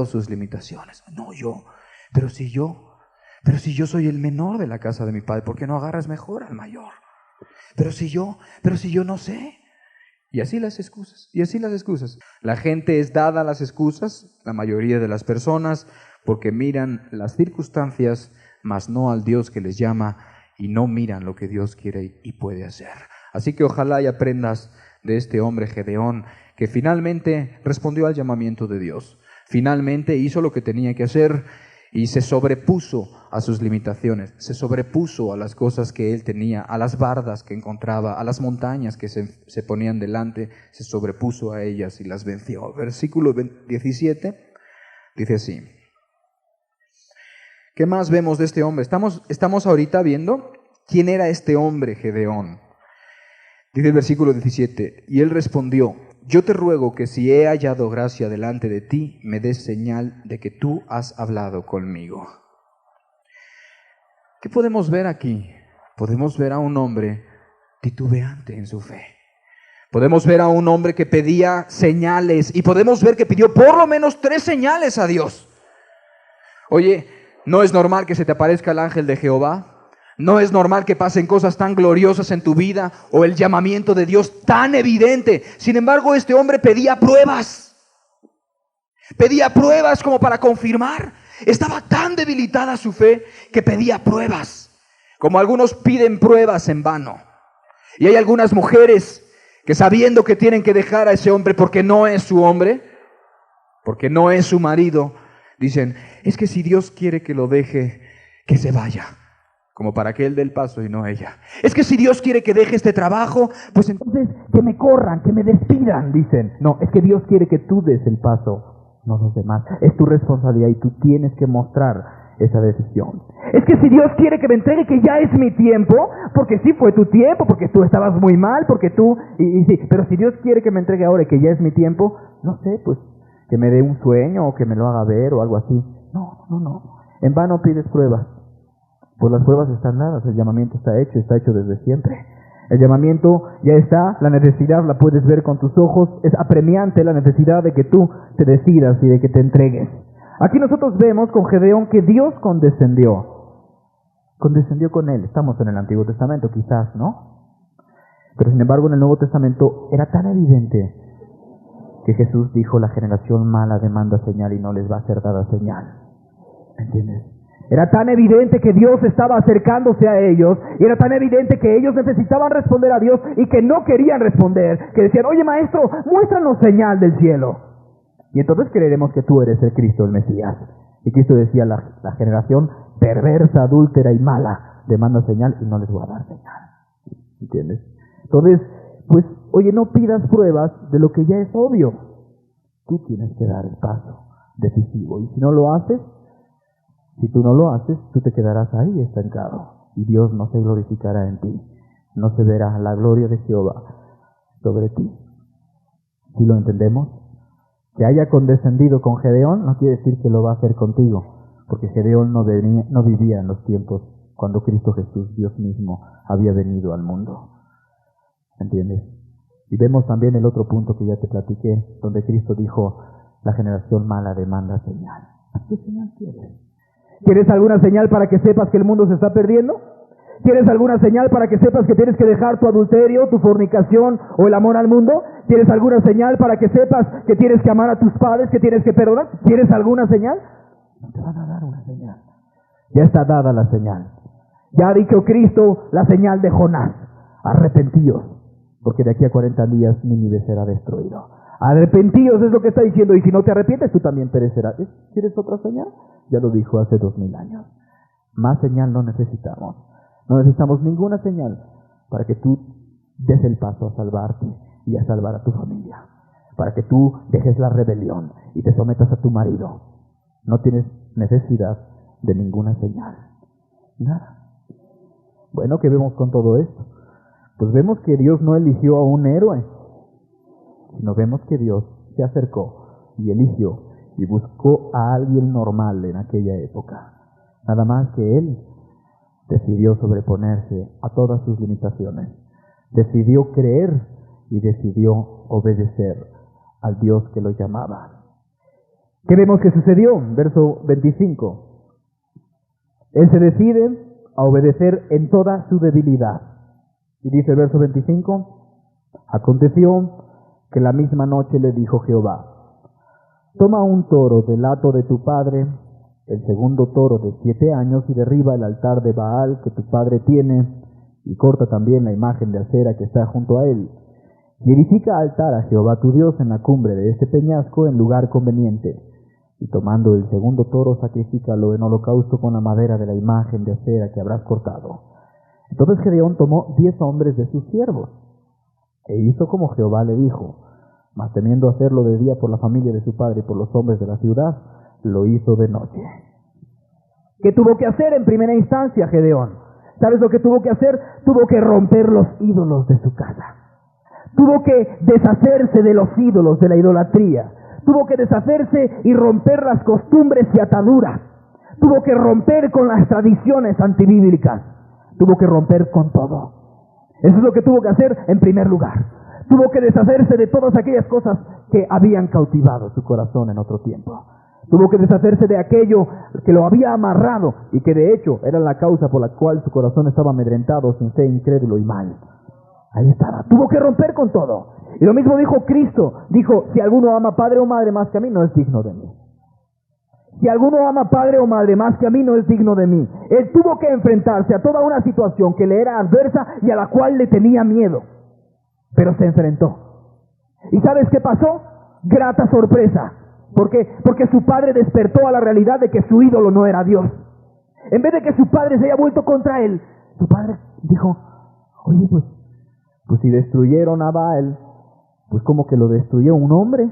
sus limitaciones. Pero si yo soy el menor de la casa de mi padre, ¿por qué no agarras mejor al mayor? Pero si yo no sé. Y así las excusas. La gente es dada a las excusas, la mayoría de las personas, porque miran las circunstancias, mas no al Dios que les llama, y no miran lo que Dios quiere y puede hacer. Así que ojalá y aprendas de este hombre Gedeón, que finalmente respondió al llamamiento de Dios. Finalmente hizo lo que tenía que hacer y se sobrepuso a sus limitaciones, se sobrepuso a las cosas que él tenía, a las bardas que encontraba, a las montañas que se ponían delante, se sobrepuso a ellas y las venció. Versículo 17 dice así. ¿Qué más vemos de este hombre? Estamos ahorita viendo quién era este hombre Gedeón. Dice el versículo 17, y él respondió: yo te ruego que si he hallado gracia delante de ti, me des señal de que tú has hablado conmigo. ¿Qué podemos ver aquí? Podemos ver a un hombre titubeante en su fe. Podemos ver a un hombre que pedía señales y podemos ver que pidió por lo menos 3 señales a Dios. Oye, ¿no es normal que se te aparezca el ángel de Jehová? ¿No es normal que pasen cosas tan gloriosas en tu vida o el llamamiento de Dios tan evidente? Sin embargo, este hombre pedía pruebas. Pedía pruebas como para confirmar. Estaba tan debilitada su fe que pedía pruebas. Como algunos piden pruebas en vano. Y hay algunas mujeres que sabiendo que tienen que dejar a ese hombre porque no es su hombre, porque no es su marido, dicen, es que si Dios quiere que lo deje, que se vaya. Como para que él dé el paso y no ella. Es que si Dios quiere que deje este trabajo, pues entonces que me corran, que me despidan, dicen. No, es que Dios quiere que tú des el paso, no los demás. Es tu responsabilidad y tú tienes que mostrar esa decisión. Es que si Dios quiere que me entregue, que ya es mi tiempo, porque sí fue tu tiempo, porque tú estabas muy mal, porque tú, sí, pero si Dios quiere que me entregue ahora y que ya es mi tiempo, no sé, pues que me dé un sueño o que me lo haga ver o algo así. No. En vano pides pruebas. Pues las pruebas están dadas, el llamamiento está hecho desde siempre. El llamamiento ya está, la necesidad la puedes ver con tus ojos, es apremiante la necesidad de que tú te decidas y de que te entregues. Aquí nosotros vemos con Gedeón que Dios condescendió con él. Estamos en el Antiguo Testamento quizás, ¿no? Pero sin embargo en el Nuevo Testamento era tan evidente que Jesús dijo, la generación mala demanda señal y no les va a ser dada señal. ¿Entiendes? Era tan evidente que Dios estaba acercándose a ellos, y era tan evidente que ellos necesitaban responder a Dios y que no querían responder, que decían, oye maestro, muéstranos señal del cielo. Y entonces creeremos que tú eres el Cristo, el Mesías. Y Cristo decía, la generación perversa, adúltera y mala demanda señal y no les voy a dar señal. ¿Entiendes? Entonces, pues, oye, no pidas pruebas de lo que ya es obvio. Tú tienes que dar el paso decisivo. Y si no lo haces, si tú no lo haces, tú te quedarás ahí estancado y Dios no se glorificará en ti. No se verá la gloria de Jehová sobre ti. ¿Sí lo entendemos? Que haya condescendido con Gedeón no quiere decir que lo va a hacer contigo, porque Gedeón no vivía en los tiempos cuando Cristo Jesús, Dios mismo, había venido al mundo. ¿Entiendes? Y vemos también el otro punto que ya te platiqué, donde Cristo dijo, la generación mala demanda señal. ¿Qué señal quieres? ¿Quieres alguna señal para que sepas que el mundo se está perdiendo? ¿Quieres alguna señal para que sepas que tienes que dejar tu adulterio, tu fornicación o el amor al mundo? ¿Quieres alguna señal para que sepas que tienes que amar a tus padres, que tienes que perdonar? ¿Quieres alguna señal? No te van a dar una señal. Ya está dada la señal. Ya ha dicho Cristo la señal de Jonás. Arrepentíos, porque de aquí a 40 días Nínive será destruido. Arrepentíos es lo que está diciendo, y si no te arrepientes tú también perecerás. ¿Quieres otra señal? Ya lo dijo hace 2000 años. Más señal no necesitamos. No necesitamos ninguna señal para que tú des el paso a salvarte y a salvar a tu familia. Para que tú dejes la rebelión y te sometas a tu marido. No tienes necesidad de ninguna señal. Nada. Bueno, ¿qué vemos con todo esto? Pues vemos que Dios no eligió a un héroe, sino vemos que Dios se acercó y eligió y buscó a alguien normal en aquella época. Nada más que él decidió sobreponerse a todas sus limitaciones. Decidió creer y decidió obedecer al Dios que lo llamaba. ¿Qué vemos que sucedió? Verso 25. Él se decide a obedecer en toda su debilidad. Y dice el verso 25, aconteció que la misma noche le dijo Jehová, toma un toro del hato de tu padre, el segundo toro de 7 años, y derriba el altar de Baal que tu padre tiene, y corta también la imagen de acera que está junto a él, y edifica altar a Jehová tu Dios en la cumbre de este peñasco en lugar conveniente, y tomando el segundo toro sacrifícalo en holocausto con la madera de la imagen de acera que habrás cortado. Entonces Gedeón tomó 10 hombres de sus siervos, e hizo como Jehová le dijo, mas temiendo hacerlo de día por la familia de su padre y por los hombres de la ciudad, lo hizo de noche. ¿Qué tuvo que hacer en primera instancia Gedeón? ¿Sabes lo que tuvo que hacer? Tuvo que romper los ídolos de su casa. Tuvo que deshacerse de los ídolos, de la idolatría. Tuvo que deshacerse y romper las costumbres y ataduras. Tuvo que romper con las tradiciones antibíblicas. Tuvo que romper con todo. Eso es lo que tuvo que hacer en primer lugar. Tuvo que deshacerse de todas aquellas cosas que habían cautivado su corazón en otro tiempo. Tuvo que deshacerse de aquello que lo había amarrado y que de hecho era la causa por la cual su corazón estaba amedrentado, sin fe, incrédulo y mal. Ahí estaba. Tuvo que romper con todo. Y lo mismo dijo Cristo. Dijo, si alguno ama padre o madre más que a mí, no es digno de mí. Si alguno ama padre o madre más que a mí, no es digno de mí. Él tuvo que enfrentarse a toda una situación que le era adversa y a la cual le tenía miedo. Pero se enfrentó. ¿Y sabes qué pasó? Grata sorpresa. ¿Por qué? Porque su padre despertó a la realidad de que su ídolo no era Dios. En vez de que su padre se haya vuelto contra él, su padre dijo, oye, pues si destruyeron a Baal, pues como que lo destruyó un hombre,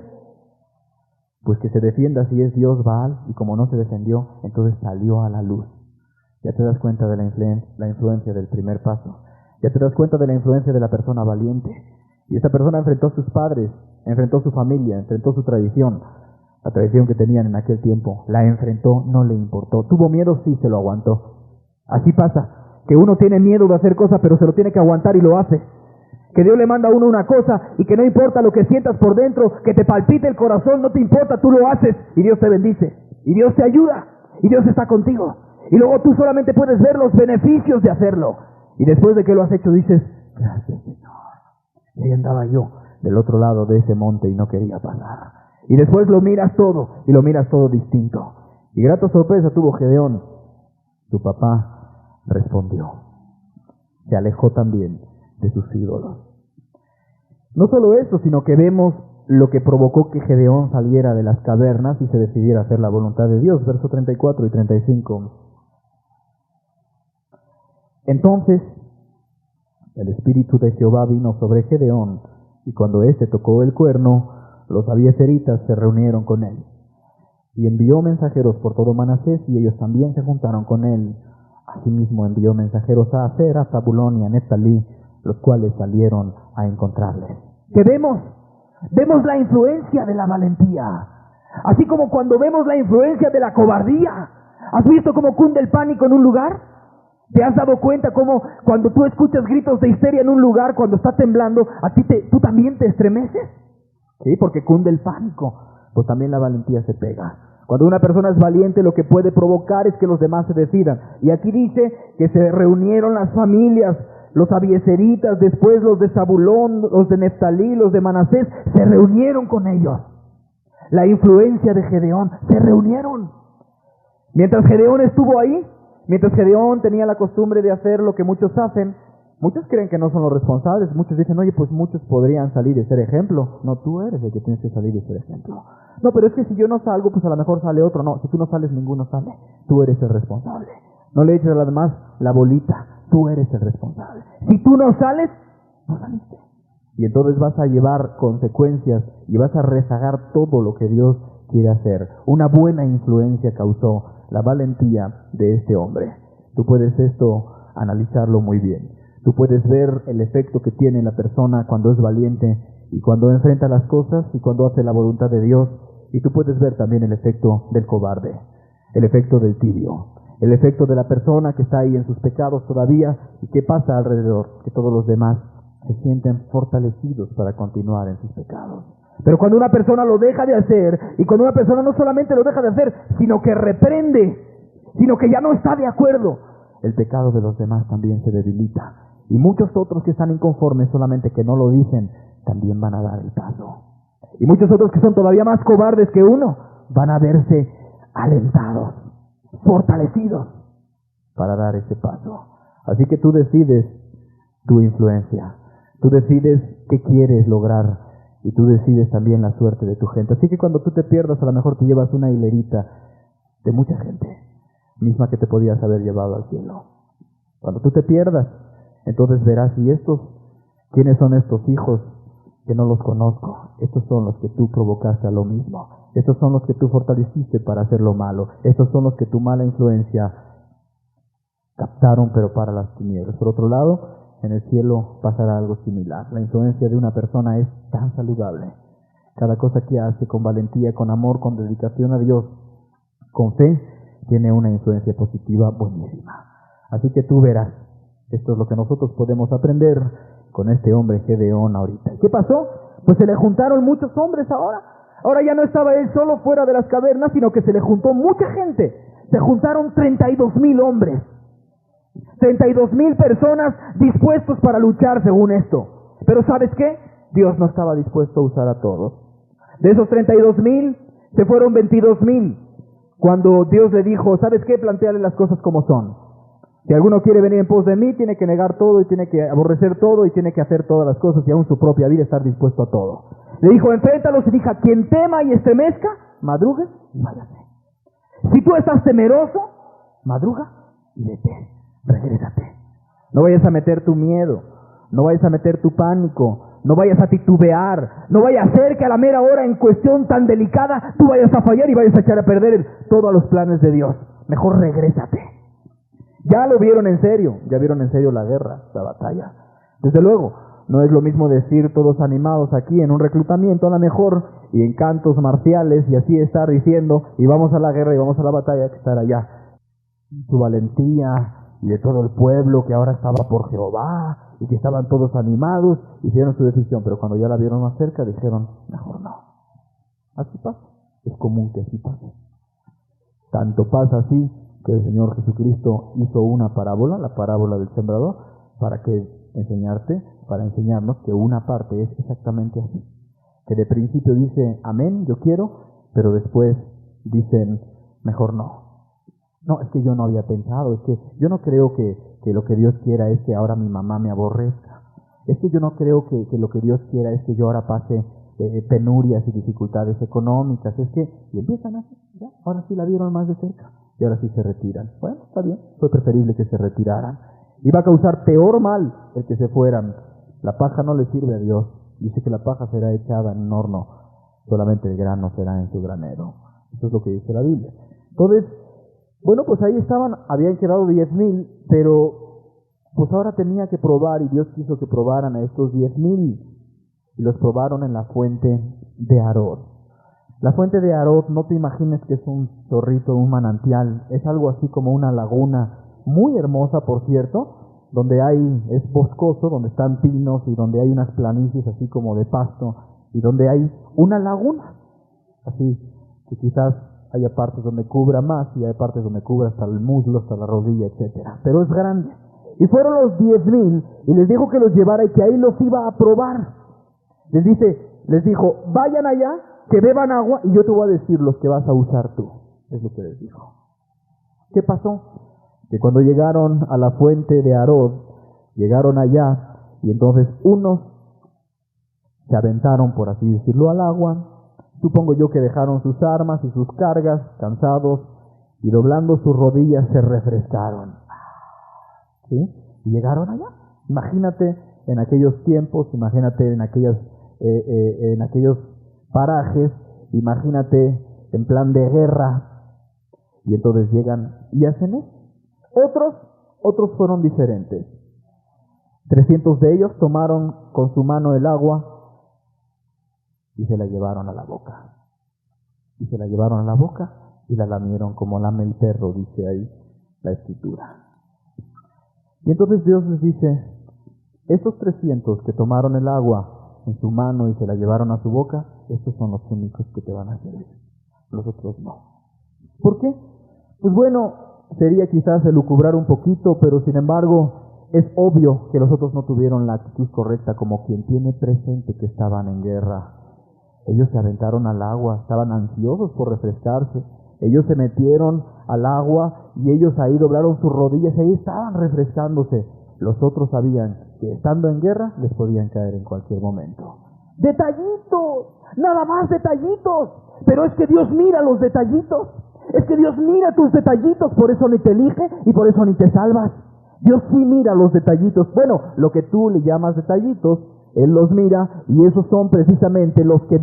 pues que se defienda si es Dios Baal, y como no se defendió, entonces salió a la luz. Ya te das cuenta de la influencia del primer paso. Ya te das cuenta de la influencia de la persona valiente. Y esa persona enfrentó a sus padres, enfrentó a su familia, enfrentó su tradición. La tradición que tenían en aquel tiempo, la enfrentó, no le importó. Tuvo miedo, sí, se lo aguantó. Así pasa, que uno tiene miedo de hacer cosas, pero se lo tiene que aguantar y lo hace. Que Dios le manda a uno una cosa y que no importa lo que sientas por dentro, que te palpite el corazón, no te importa, tú lo haces y Dios te bendice. Y Dios te ayuda y Dios está contigo. Y luego tú solamente puedes ver los beneficios de hacerlo. Y después de que lo has hecho dices, gracias Señor. Y ahí andaba yo del otro lado de ese monte y no quería pasar. Y después lo miras todo, y lo miras todo distinto. Y grata sorpresa tuvo Gedeón. Su papá respondió. Se alejó también de sus ídolos. No solo eso, sino que vemos lo que provocó que Gedeón saliera de las cavernas y se decidiera hacer la voluntad de Dios. Versos 34 y 35. Entonces, el Espíritu de Jehová vino sobre Gedeón, y cuando éste tocó el cuerno, los abiezeritas se reunieron con él. Y envió mensajeros por todo Manasés, y ellos también se juntaron con él. Asimismo envió mensajeros a Aser, a Zabulón y a Neftalí, los cuales salieron a encontrarles. ¿Qué vemos? Vemos la influencia de la valentía. Así como cuando vemos la influencia de la cobardía. ¿Has visto cómo cunde el pánico en un lugar? ¿Te has dado cuenta cómo cuando tú escuchas gritos de histeria en un lugar, cuando está temblando, tú también te estremeces? Sí, porque cunde el pánico. Pues también la valentía se pega. Cuando una persona es valiente, lo que puede provocar es que los demás se decidan. Y aquí dice que se reunieron las familias, los abiezeritas, después los de Zabulón, los de Neftalí, los de Manasés, se reunieron con ellos. La influencia de Gedeón, se reunieron. Mientras Gedeón estuvo ahí, mientras Gedeón tenía la costumbre de hacer lo que muchos hacen, muchos creen que no son los responsables. Muchos dicen, oye, pues muchos podrían salir y ser ejemplo. No, tú eres el que tienes que salir y ser ejemplo. No, pero es que si yo no salgo, pues a lo mejor sale otro. No, si tú no sales, ninguno sale. Tú eres el responsable. No le eches a las demás la bolita. Tú eres el responsable. Si tú no sales, no saliste. Y entonces vas a llevar consecuencias y vas a rezagar todo lo que Dios quiere hacer. Una buena influencia causó la valentía de este hombre. Tú puedes analizarlo muy bien. Tú puedes ver el efecto que tiene la persona cuando es valiente y cuando enfrenta las cosas y cuando hace la voluntad de Dios. Y tú puedes ver también el efecto del cobarde, el efecto del tibio, el efecto de la persona que está ahí en sus pecados todavía. ¿Y qué pasa alrededor? Que todos los demás se sienten fortalecidos para continuar en sus pecados. Pero cuando una persona lo deja de hacer, y cuando una persona no solamente lo deja de hacer, sino que reprende, sino que ya no está de acuerdo, el pecado de los demás también se debilita. Y muchos otros que están inconformes, solamente que no lo dicen, también van a dar el paso. Y muchos otros que son todavía más cobardes que uno, van a verse alentados, fortalecidos para dar ese paso. Así que tú decides tu influencia, tú decides qué quieres lograr y tú decides también la suerte de tu gente. Así que cuando tú te pierdas, a lo mejor te llevas una hilerita de mucha gente, misma que te podías haber llevado al cielo. Cuando tú te pierdas, entonces verás, ¿quiénes son estos hijos que no los conozco? Estos son los que tú provocaste a lo mismo. Estos son los que tú fortaleciste para hacer lo malo. Estos son los que tu mala influencia captaron, pero para las tinieblas. Por otro lado, en el cielo pasará algo similar. La influencia de una persona es tan saludable. Cada cosa que hace con valentía, con amor, con dedicación a Dios, con fe, tiene una influencia positiva buenísima. Así que tú verás, esto es lo que nosotros podemos aprender con este hombre Gedeón ahorita. ¿Qué pasó? Pues se le juntaron muchos hombres ahora. Ahora ya no estaba él solo fuera de las cavernas, sino que se le juntó mucha gente. Se juntaron 32,000 hombres. 32,000 personas dispuestos para luchar según esto. Pero ¿sabes qué? Dios no estaba dispuesto a usar a todos. De esos 32,000, se fueron 22,000. Cuando Dios le dijo, ¿sabes qué? Plantéale las cosas como son. Si alguno quiere venir en pos de mí, tiene que negar todo y tiene que aborrecer todo y tiene que hacer todas las cosas y aún su propia vida estar dispuesto a todo. Le dijo, enfréntalos y dijo, quien tema y estremezca, madrugue y váyase. Si tú estás temeroso, madruga y vete, regrésate. No vayas a meter tu miedo, no vayas a meter tu pánico, no vayas a titubear, no vaya a ser que a la mera hora en cuestión tan delicada tú vayas a fallar y vayas a echar a perder todos los planes de Dios. Mejor regrésate. Ya lo vieron en serio, ya vieron en serio la guerra, la batalla. Desde luego, no es lo mismo decir todos animados aquí en un reclutamiento a lo mejor y en cantos marciales y así estar diciendo y vamos a la guerra y vamos a la batalla que estar allá. Su valentía y de todo el pueblo que ahora estaba por Jehová y que estaban todos animados, hicieron su decisión, pero cuando ya la vieron más cerca dijeron, mejor no. Así pasa, es común que así pase. Tanto pasa así que el Señor Jesucristo hizo una parábola, la parábola del sembrador, para enseñarnos que una parte es exactamente así. Que de principio dice, amén, yo quiero, pero después dicen, mejor no. No, es que yo no había pensado, es que yo no creo que lo que Dios quiera es que ahora mi mamá me aborrezca. Es que yo no creo que lo que Dios quiera es que yo ahora pase penurias y dificultades económicas. Es que, y empiezan así, ya, ahora sí la vieron más de cerca. Y ahora sí se retiran. Bueno, está bien, fue preferible que se retiraran. Iba a causar peor mal el que se fueran. La paja no le sirve a Dios. Dice que la paja será echada en un horno, solamente el grano será en su granero. Eso es lo que dice la Biblia. Entonces, bueno, pues ahí estaban, habían quedado 10,000, pero pues ahora tenía que probar y Dios quiso que probaran a estos 10,000 y los probaron en la fuente de Arod. La fuente de Arod, no te imagines que es un chorrito, un manantial, es algo así como una laguna, muy hermosa por cierto, donde es boscoso, donde están pinos y donde hay unas planicies así como de pasto y donde hay una laguna, así que quizás haya partes donde cubra más y hay partes donde cubra hasta el muslo, hasta la rodilla, etcétera, pero es grande. Y fueron los 10,000 y les dijo que los llevara y que ahí los iba a probar. Les dijo, vayan allá, que beban agua y yo te voy a decir los que vas a usar tú. Es lo que les dijo. ¿Qué pasó? Que cuando llegaron a la fuente de Arod, llegaron allá y entonces unos se aventaron, por así decirlo, al agua. Supongo yo que dejaron sus armas y sus cargas, cansados, y doblando sus rodillas se refrescaron. ¿Sí? Y llegaron allá. Imagínate en aquellos tiempos, imagínate en aquellos parajes, imagínate en plan de guerra, y entonces llegan y hacen eso. Otros fueron diferentes. 300 de ellos tomaron con su mano el agua y se la llevaron a la boca. Y se la llevaron a la boca y la lamieron como lame el perro, dice ahí la Escritura. Y entonces Dios les dice, estos 300 que tomaron el agua en su mano y se la llevaron a su boca, estos son los únicos que te van a servir. Los otros no. ¿Por qué? Pues bueno, sería quizás elucubrar un poquito, pero sin embargo es obvio que los otros no tuvieron la actitud correcta, como quien tiene presente que estaban en guerra. Ellos se aventaron al agua, estaban ansiosos por refrescarse. Ellos se metieron al agua y ellos ahí doblaron sus rodillas y ahí estaban refrescándose. Los otros sabían que estando en guerra les podían caer en cualquier momento. ¡Detallitos! ¡Nada más detallitos! Pero es que Dios mira los detallitos. Es que Dios mira tus detallitos, por eso ni te elige y por eso ni te salvas. Dios sí mira los detallitos. Bueno, lo que tú le llamas detallitos, Él los mira y esos son precisamente los que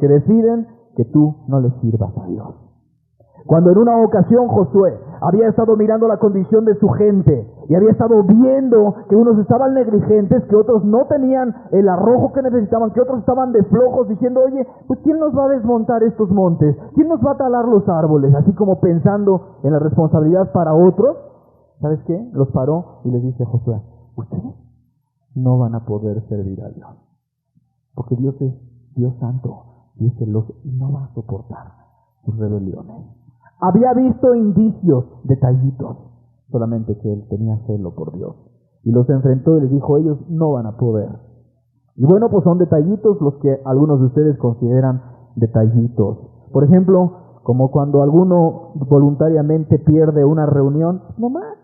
deciden que tú no les sirvas a Dios. Cuando en una ocasión Josué había estado mirando la condición de su gente Y había estado viendo que unos estaban negligentes, que otros no tenían el arrojo que necesitaban, que otros estaban de flojos, diciendo, oye, pues ¿quién nos va a desmontar estos montes? ¿Quién nos va a talar los árboles? Así como pensando en la responsabilidad para otros. ¿Sabes qué? Los paró y les dice a Josué, ustedes no van a poder servir a Dios, porque Dios es Dios santo y es celoso y no va a soportar sus rebeliones. Había visto indicios, detallitos, solamente que él tenía celo por Dios. Y los enfrentó y les dijo, ellos no van a poder. Y bueno, pues son detallitos los que algunos de ustedes consideran detallitos. Por ejemplo, como cuando alguno voluntariamente pierde una reunión, no más.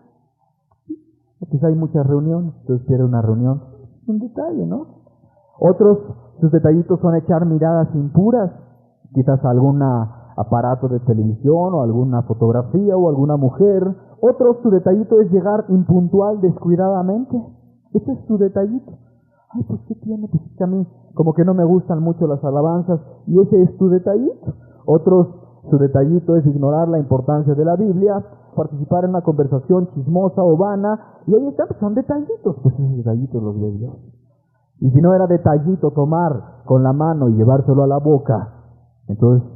Quizá hay muchas reuniones, entonces pierde una reunión. Un detalle, ¿no? Otros, sus detallitos son echar miradas impuras, quizás a algún aparato de televisión o alguna fotografía o alguna mujer. Otro, su detallito es llegar impuntual, descuidadamente. Ese es su detallito. Ay, pues ¿qué tiene? Pues es que a mí como que no me gustan mucho las alabanzas y ese es tu detallito. Otros, su detallito es ignorar la importancia de la Biblia, participar en una conversación chismosa o vana, y ahí están, pues son detallitos. Pues esos detallitos los ve Dios. Y si no era detallito tomar con la mano y llevárselo a la boca, entonces,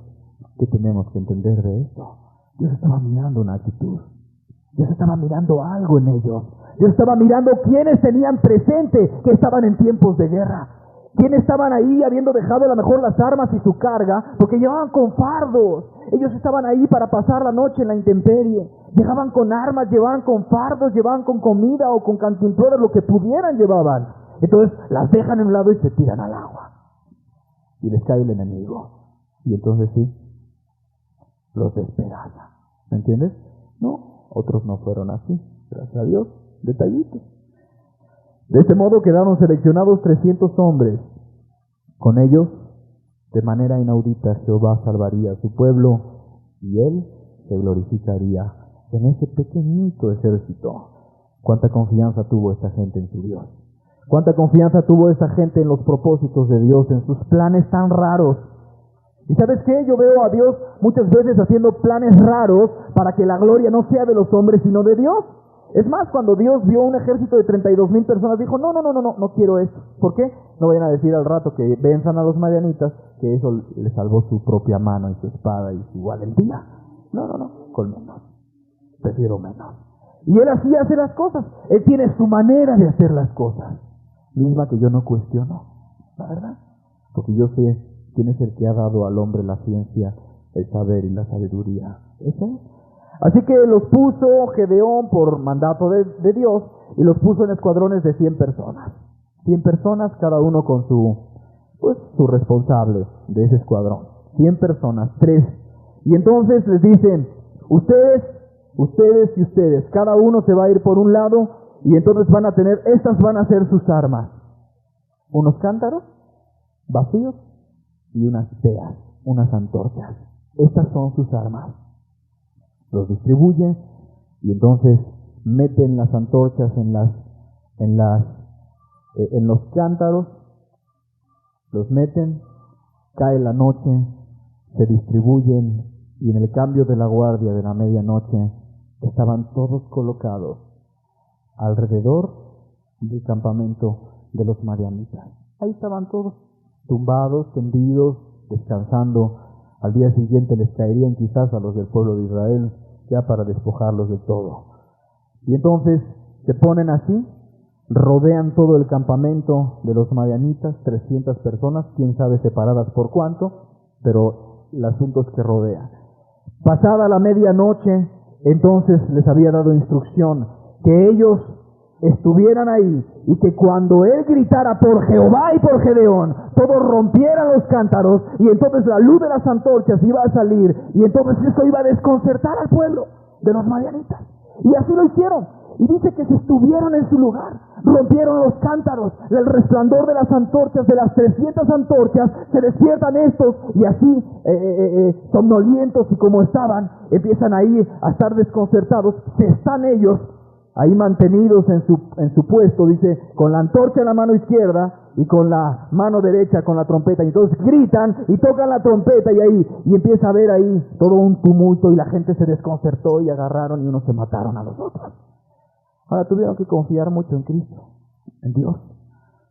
¿qué tenemos que entender de esto? Dios estaba mirando una actitud. Dios estaba mirando algo en ellos. Dios estaba mirando quiénes tenían presente que estaban en tiempos de guerra. Quiénes estaban ahí habiendo dejado a lo mejor las armas y su carga, porque llevaban con fardos. Ellos estaban ahí para pasar la noche en la intemperie. Llegaban con armas, llevaban con fardos, llevaban con comida o con cantimploras, lo que pudieran llevaban. Entonces las dejan en un lado y se tiran al agua. Y les cae el enemigo. Y entonces sí, los despedaza. ¿Me entiendes? No, otros no fueron así. Gracias a Dios, detallitos. De este modo quedaron seleccionados 300 hombres. Con ellos, de manera inaudita, Jehová salvaría a su pueblo y Él se glorificaría en ese pequeñito ejército. ¿Cuánta confianza tuvo esta gente en su Dios? ¿Cuánta confianza tuvo esta gente en los propósitos de Dios, en sus planes tan raros? ¿Y sabes qué? Yo veo a Dios muchas veces haciendo planes raros para que la gloria no sea de los hombres, sino de Dios. Es más, cuando Dios vio un ejército de 32,000 personas, dijo, no quiero eso. ¿Por qué? No vayan a decir al rato que venzan a los madianitas, que eso le salvó su propia mano y su espada y su valentía. No, con menos. Prefiero menos. Y Él así hace las cosas. Él tiene su manera de hacer las cosas, misma que yo no cuestiono, ¿la verdad? Porque yo sé quién es el que ha dado al hombre la ciencia, el saber y la sabiduría. ¿Ese? Así que los puso Gedeón por mandato de Dios y los puso en escuadrones de 100 personas. 100 personas, cada uno con su responsable de ese escuadrón. 100 personas, 3. Y entonces les dicen, ustedes y ustedes, cada uno se va a ir por un lado y entonces estas van a ser sus armas. Unos cántaros vacíos y unas teas, unas antorchas. Estas son sus armas. Los distribuye y entonces meten las antorchas en los cántaros, los meten, cae la noche, se distribuyen y en el cambio de la guardia de la medianoche estaban todos colocados alrededor del campamento de los madianitas. Ahí estaban todos, tumbados, tendidos, descansando. Al día siguiente les caerían quizás a los del pueblo de Israel, ya para despojarlos de todo. Y entonces se ponen así, rodean todo el campamento de los madianitas, 300 personas, quién sabe separadas por cuánto, pero el asunto es que rodean. Pasada la medianoche, entonces les había dado instrucción que ellos estuvieran ahí y que cuando él gritara por Jehová y por Gedeón, todos rompieran los cántaros y entonces la luz de las antorchas iba a salir y entonces eso iba a desconcertar al pueblo de los madianitas. Y así lo hicieron. Y dice que se estuvieron en su lugar, rompieron los cántaros, el resplandor de las antorchas, de las 300 antorchas, se despiertan estos y así, somnolientos y como estaban, empiezan ahí a estar desconcertados, se están ellos ahí mantenidos en su puesto, dice, con la antorcha en la mano izquierda y con la mano derecha con la trompeta. Y entonces gritan y tocan la trompeta y empieza a haber ahí todo un tumulto y la gente se desconcertó y agarraron y unos se mataron a los otros. Ahora tuvieron que confiar mucho en Cristo, en Dios.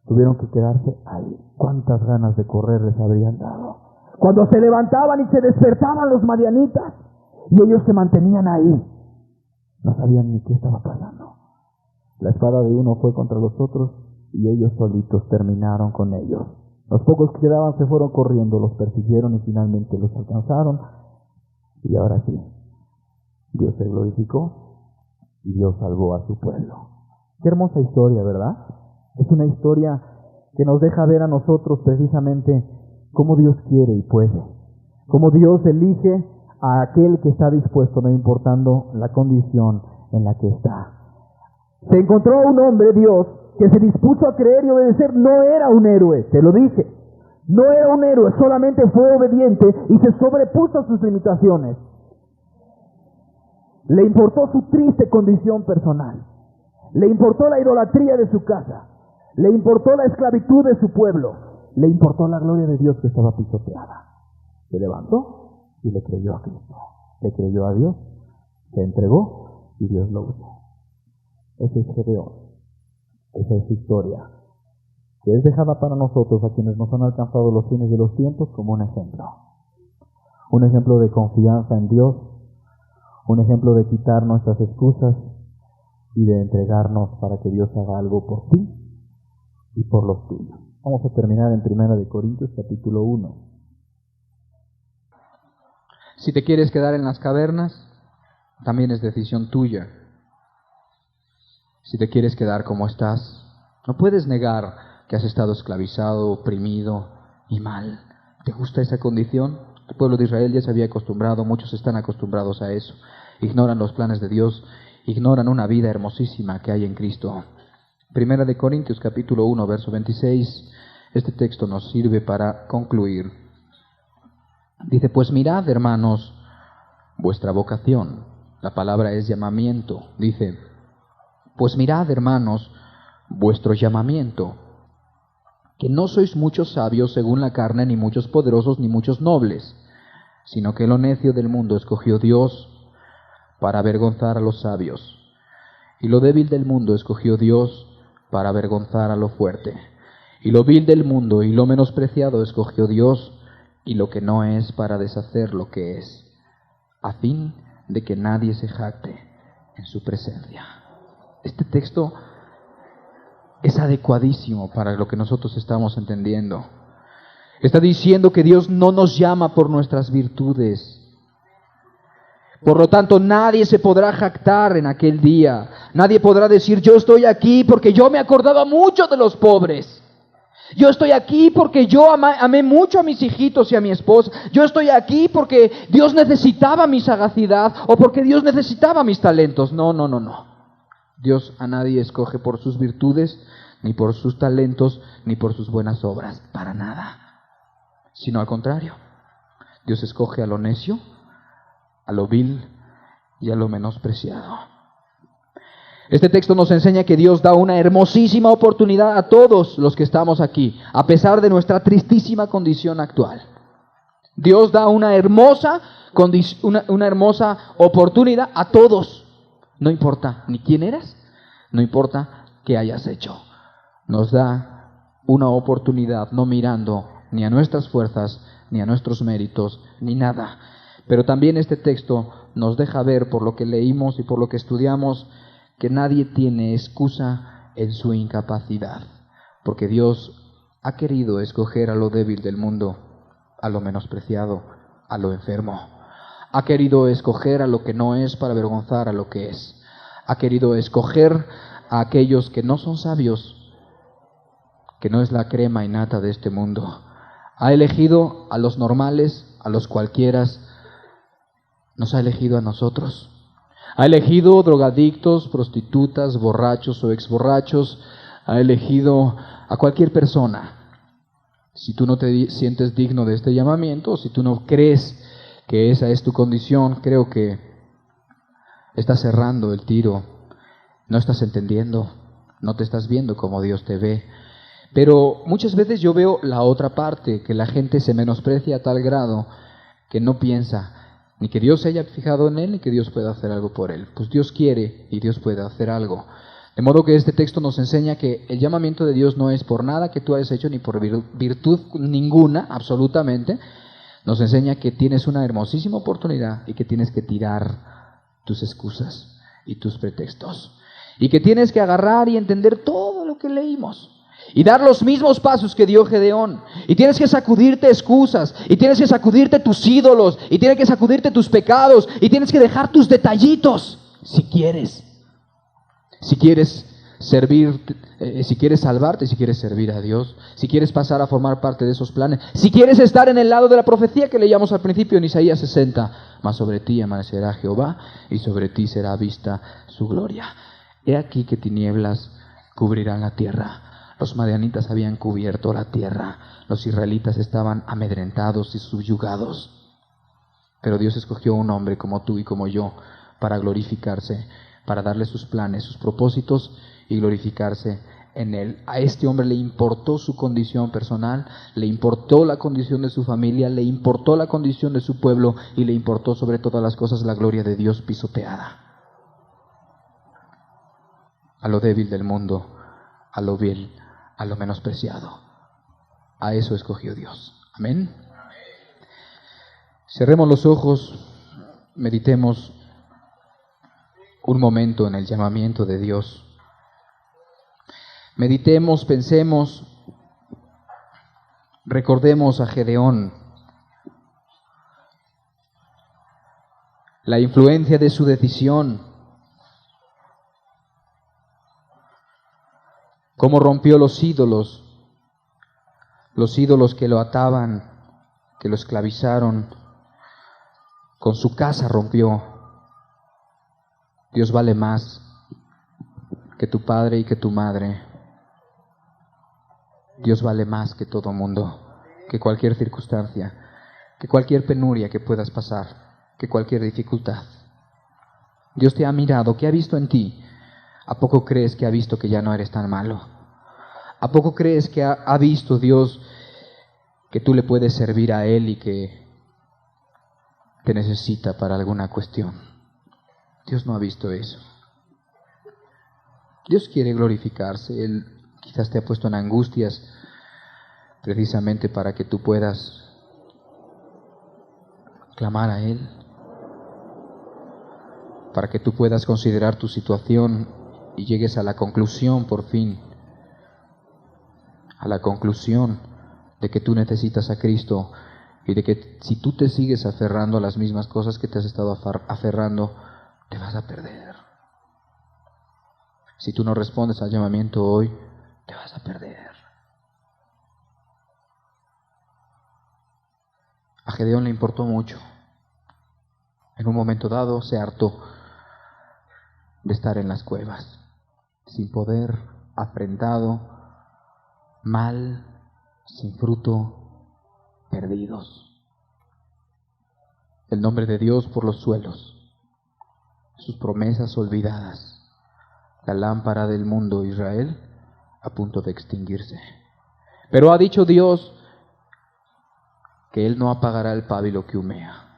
Tuvieron que quedarse ahí. ¿Cuántas ganas de correr les habrían dado? Cuando se levantaban y se despertaban los madianitas y ellos se mantenían ahí. No sabían ni qué estaba pasando. La espada de uno fue contra los otros y ellos solitos terminaron con ellos. Los pocos que quedaban se fueron corriendo, los persiguieron y finalmente los alcanzaron. Y ahora sí, Dios se glorificó y Dios salvó a su pueblo. Qué hermosa historia, ¿verdad? Es una historia que nos deja ver a nosotros precisamente cómo Dios quiere y puede. Cómo Dios elige a aquel que está dispuesto, no importando la condición en la que está. Se encontró un hombre, Dios, que se dispuso a creer y obedecer. No era un héroe, te lo dije. No era un héroe, solamente fue obediente y se sobrepuso a sus limitaciones. Le importó su triste condición personal. Le importó la idolatría de su casa. Le importó la esclavitud de su pueblo. Le importó la gloria de Dios que estaba pisoteada. Se levantó y le creyó a Cristo. Le creyó a Dios, se entregó y Dios lo usó. Ese es Gedeón. Esa es su historia, que es dejada para nosotros, a quienes nos han alcanzado los fines de los tiempos, como un ejemplo. Un ejemplo de confianza en Dios, un ejemplo de quitar nuestras excusas y de entregarnos para que Dios haga algo por ti y por los tuyos. Vamos a terminar en 1 Corintios capítulo 1. Si te quieres quedar en las cavernas, también es decisión tuya. Si te quieres quedar como estás, no puedes negar que has estado esclavizado, oprimido y mal. ¿Te gusta esa condición? El pueblo de Israel ya se había acostumbrado, muchos están acostumbrados a eso. Ignoran los planes de Dios, ignoran una vida hermosísima que hay en Cristo. 1 Corintios capítulo 1, verso 26, este texto nos sirve para concluir. Dice, pues mirad, hermanos, vuestra vocación. La palabra es llamamiento. Dice, pues mirad, hermanos, vuestro llamamiento, que no sois muchos sabios según la carne, ni muchos poderosos, ni muchos nobles, sino que lo necio del mundo escogió Dios para avergonzar a los sabios, y lo débil del mundo escogió Dios para avergonzar a lo fuerte, y lo vil del mundo y lo menospreciado escogió Dios, y lo que no es para deshacer lo que es, a fin de que nadie se jacte en su presencia. Este texto es adecuadísimo para lo que nosotros estamos entendiendo. Está diciendo que Dios no nos llama por nuestras virtudes. Por lo tanto, nadie se podrá jactar en aquel día. Nadie podrá decir, yo estoy aquí porque yo me acordaba mucho de los pobres. Yo estoy aquí porque yo amé mucho a mis hijitos y a mi esposa. Yo estoy aquí porque Dios necesitaba mi sagacidad o porque Dios necesitaba mis talentos. No. Dios a nadie escoge por sus virtudes, ni por sus talentos, ni por sus buenas obras, para nada. Sino al contrario, Dios escoge a lo necio, a lo vil y a lo menospreciado. Este texto nos enseña que Dios da una hermosísima oportunidad a todos los que estamos aquí, a pesar de nuestra tristísima condición actual. Dios da una hermosa oportunidad a todos. No importa ni quién eres, no importa qué hayas hecho. Nos da una oportunidad no mirando ni a nuestras fuerzas, ni a nuestros méritos, ni nada. Pero también este texto nos deja ver, por lo que leímos y por lo que estudiamos, que nadie tiene excusa en su incapacidad, porque Dios ha querido escoger a lo débil del mundo, a lo menospreciado, a lo enfermo. Ha querido escoger a lo que no es para avergonzar a lo que es. Ha querido escoger a aquellos que no son sabios, que no es la crema innata de este mundo. Ha elegido a los normales, a los cualquieras. Nos ha elegido a nosotros. Ha elegido drogadictos, prostitutas, borrachos o exborrachos. Ha elegido a cualquier persona. Si tú no te sientes digno de este llamamiento, si tú no crees que esa es tu condición, creo que estás cerrando el tiro. No estás entendiendo, no te estás viendo como Dios te ve. Pero muchas veces yo veo la otra parte, que la gente se menosprecia a tal grado que no piensa ni que Dios se haya fijado en él, ni que Dios pueda hacer algo por él. Pues Dios quiere y Dios puede hacer algo. De modo que este texto nos enseña que el llamamiento de Dios no es por nada que tú hayas hecho ni por virtud ninguna, absolutamente. Nos enseña que tienes una hermosísima oportunidad y que tienes que tirar tus excusas y tus pretextos. Y que tienes que agarrar y entender todo lo que leímos. Y dar los mismos pasos que dio Gedeón. Y tienes que sacudirte excusas. Y tienes que sacudirte tus ídolos. Y tienes que sacudirte tus pecados. Y tienes que dejar tus detallitos. Si quieres. Si quieres servir, si quieres salvarte, si quieres servir a Dios. Si quieres pasar a formar parte de esos planes. Si quieres estar en el lado de la profecía que leíamos al principio en Isaías 60. Mas sobre ti amanecerá Jehová. Y sobre ti será vista su gloria. He aquí que tinieblas cubrirán la tierra. Los madianitas habían cubierto la tierra. Los israelitas estaban amedrentados y subyugados. Pero Dios escogió un hombre como tú y como yo para glorificarse, para darle sus planes, sus propósitos y glorificarse en él. A este hombre le importó su condición personal, le importó la condición de su familia, le importó la condición de su pueblo y le importó sobre todas las cosas la gloria de Dios pisoteada. A lo débil del mundo, a lo vil, a lo menospreciado. A eso escogió Dios. Amén. Cerremos los ojos, meditemos un momento en el llamamiento de Dios. Meditemos, pensemos, recordemos a Gedeón, la influencia de su decisión, cómo rompió los ídolos que lo ataban, que lo esclavizaron, con su casa rompió. Dios vale más que tu padre y que tu madre. Dios vale más que todo mundo, que cualquier circunstancia, que cualquier penuria que puedas pasar, que cualquier dificultad. Dios te ha mirado, ¿qué ha visto en ti? ¿A poco crees que ha visto que ya no eres tan malo? ¿A poco crees que ha visto Dios que tú le puedes servir a Él y que te necesita para alguna cuestión? Dios no ha visto eso. Dios quiere glorificarse. Él quizás te ha puesto en angustias precisamente para que tú puedas clamar a Él, para que tú puedas considerar tu situación y llegues a la conclusión por fin, a la conclusión de que tú necesitas a Cristo y de que si tú te sigues aferrando a las mismas cosas que te has estado aferrando, te vas a perder. Si tú no respondes al llamamiento hoy, te vas a perder. A Gedeón le importó mucho. En un momento dado se hartó de estar en las cuevas, sin poder, afrentado, mal, sin fruto, perdidos. El nombre de Dios por los suelos, sus promesas olvidadas, la lámpara del mundo Israel a punto de extinguirse. Pero ha dicho Dios que Él no apagará el pábilo que humea.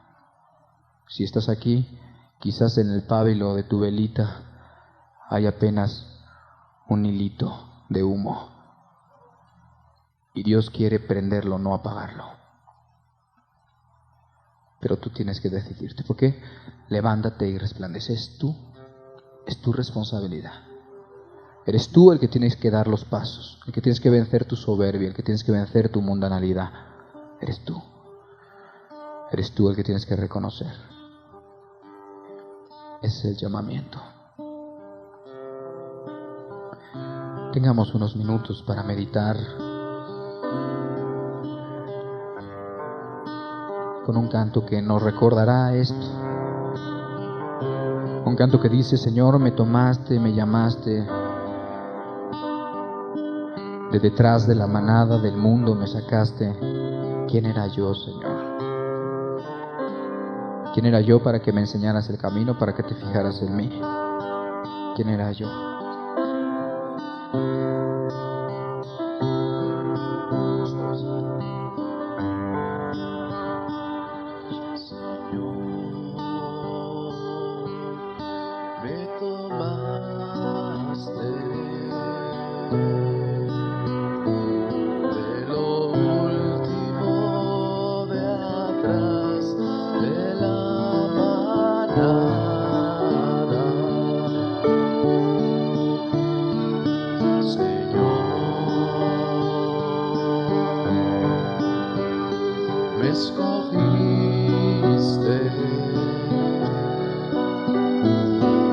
Si estás aquí, quizás en el pábilo de tu velita hay apenas un hilito de humo. Y Dios quiere prenderlo, no apagarlo. Pero tú tienes que decidirte. ¿Por qué? Levántate y resplandece. Es tu responsabilidad. Eres tú el que tienes que dar los pasos, el que tienes que vencer tu soberbia, el que tienes que vencer tu mundanalidad. Eres tú. Eres tú el que tienes que reconocer. Ese es el llamamiento. Tengamos unos minutos para meditar con un canto que nos recordará esto. Un canto que dice: Señor, me tomaste, me llamaste, de detrás de la manada del mundo me sacaste. ¿Quién era yo, Señor? ¿Quién era yo para que me enseñaras el camino, para que te fijaras en mí? ¿Quién era yo? Me tomaste nada. Señor, me escogiste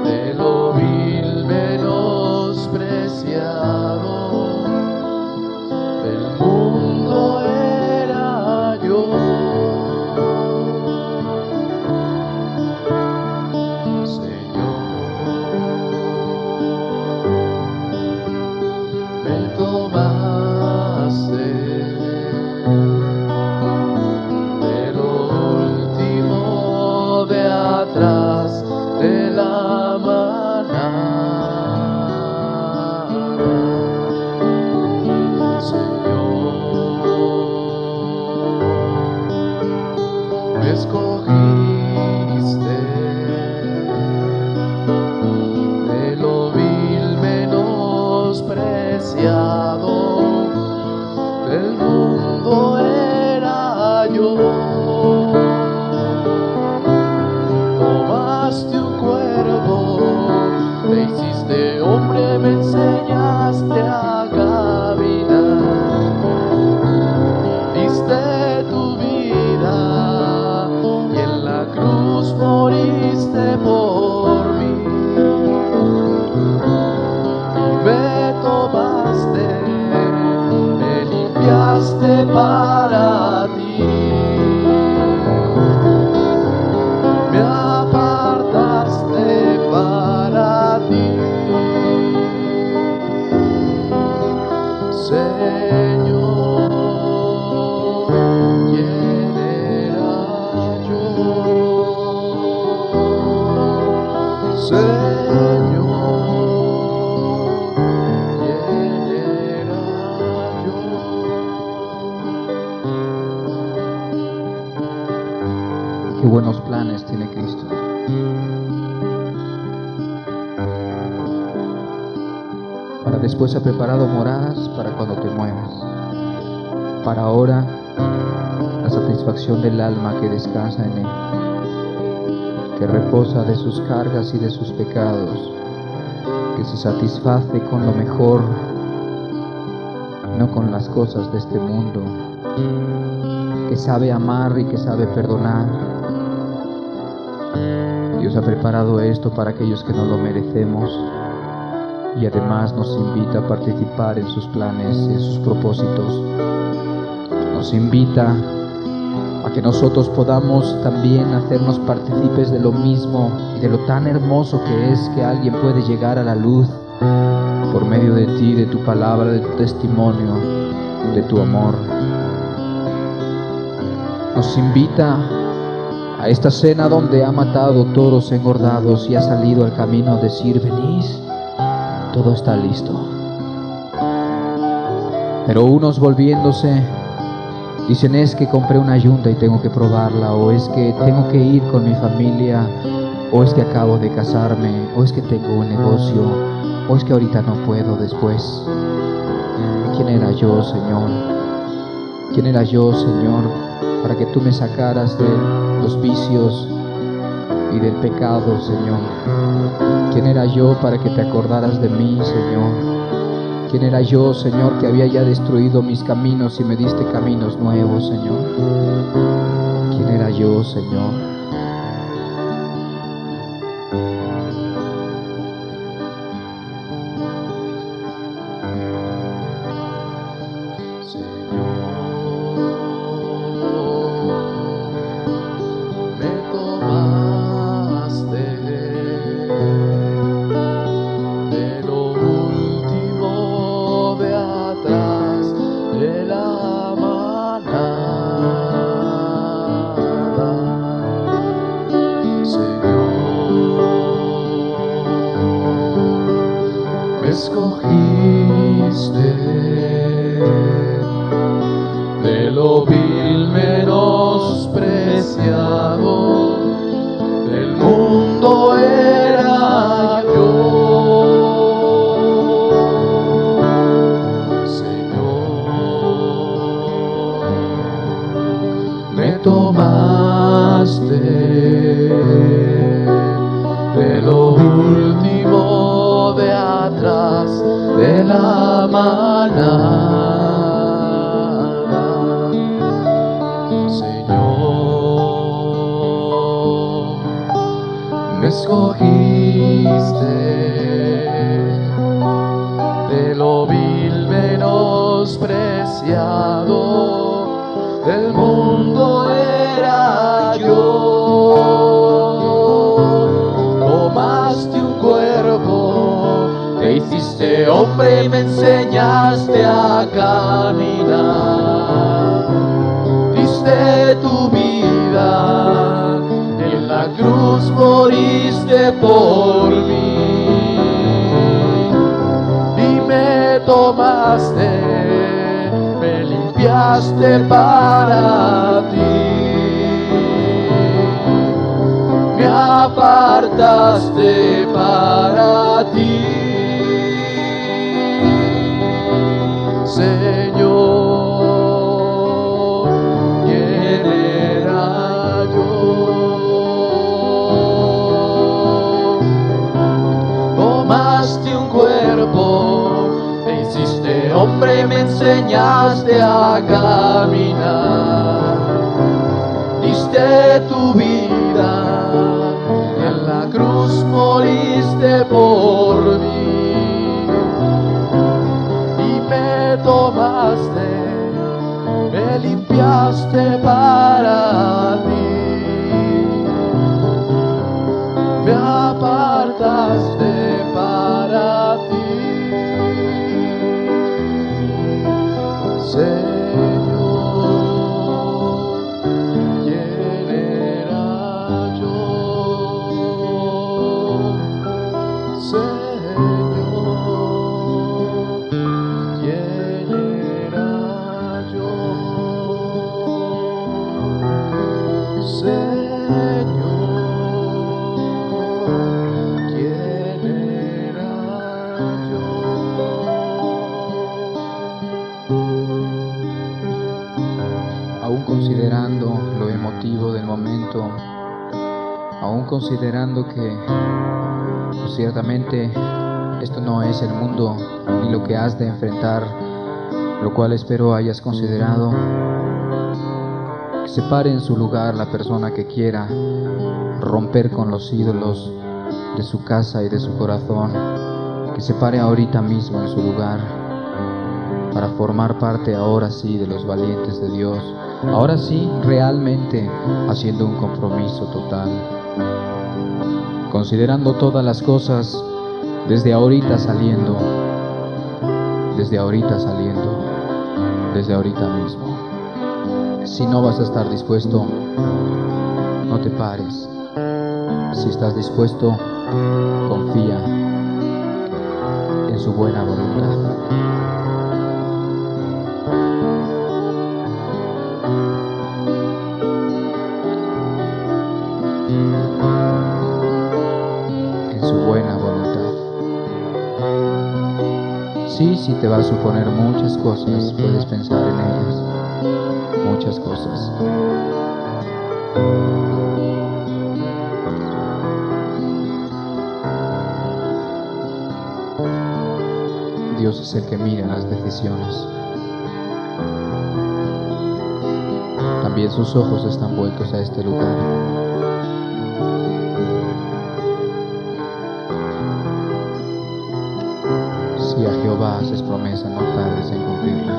de lo vil menospreciado. El mundo era yo. Señor, me tomaste de lo último de atrás de la manada. Me escogiste de lo vil menospreciado. El mundo era yo. Tomaste un cuerpo, te hiciste hombre, me enseñaste a caminar. Diste tu vida y en la cruz moriste por mí. Y me tomaste, me limpiaste para ti. Me apartaste para ti. Señor, ¿quién era yo? Señor, ¿quién era yo? Qué buenos planes tiene Cristo. Para después ha preparado moradas para cuando te muevas. Para ahora, la satisfacción del alma que descansa en Él, que reposa de sus cargas y de sus pecados, que se satisface con lo mejor, no con las cosas de este mundo, que sabe amar y que sabe perdonar. Dios ha preparado esto para aquellos que no lo merecemos y además nos invita a participar en sus planes, en sus propósitos. Nos invita a que nosotros podamos también hacernos partícipes de lo mismo y de lo tan hermoso que es que alguien puede llegar a la luz por medio de ti, de tu palabra, de tu testimonio, de tu amor. Nos invita a esta cena donde ha matado toros engordados y ha salido al camino a decir: venid, todo está listo. Pero unos volviéndose dicen: es que compré una yunta y tengo que probarla, o es que tengo que ir con mi familia, o es que acabo de casarme, o es que tengo un negocio, o es que ahorita no puedo, después. ¿Quién era yo, Señor? ¿Quién era yo, Señor, para que tú me sacaras de los vicios y del pecado, Señor? ¿Quién era yo para que te acordaras de mí, Señor? ¿Quién era yo, Señor, que había ya destruido mis caminos y me diste caminos nuevos, Señor? ¿Quién era yo, Señor? Escogiste de lo vil menospreciado, del mundo era yo, Señor, me tomaste último de atrás de la manada. Señor, me escogiste de lo vil menospreciado, del mundo era yo. Tomaste un cuerpo, te hiciste hombre y me enseñaste a caminar. Diste tu vida, en la cruz moriste por mí y me tomaste, me limpiaste para ti, me apartaste para ti, Señor. ¿Quién era yo? Tomaste un cuerpo, te hiciste hombre, me enseñaste a caminar. Diste tu vida, en la cruz moriste por mí y me tomaste, me limpiaste para ti, me apartaste para ti, Señor. ¿Quién era yo, Señor? ¿Quién era yo, Señor? ¿Quién era yo? Aún considerando lo emotivo del momento, aún considerando que pues, ciertamente esto no es el mundo ni lo que has de enfrentar, lo cual espero hayas considerado, que se pare en su lugar la persona que quiera romper con los ídolos de su casa y de su corazón, que se pare ahorita mismo en su lugar para formar parte ahora sí de los valientes de Dios, ahora sí realmente haciendo un compromiso total, considerando todas las cosas desde ahorita saliendo, desde ahorita mismo. Si no vas a estar dispuesto, no te pares. Si estás dispuesto, confía en su buena voluntad. En su buena voluntad. Sí, te va a suponer muchas cosas, puedes pensar en ellas, muchas cosas. Dios es el que mira las decisiones. También sus ojos están vueltos a este lugar. Si a Jehová haces promesa, no tardes en cumplirla.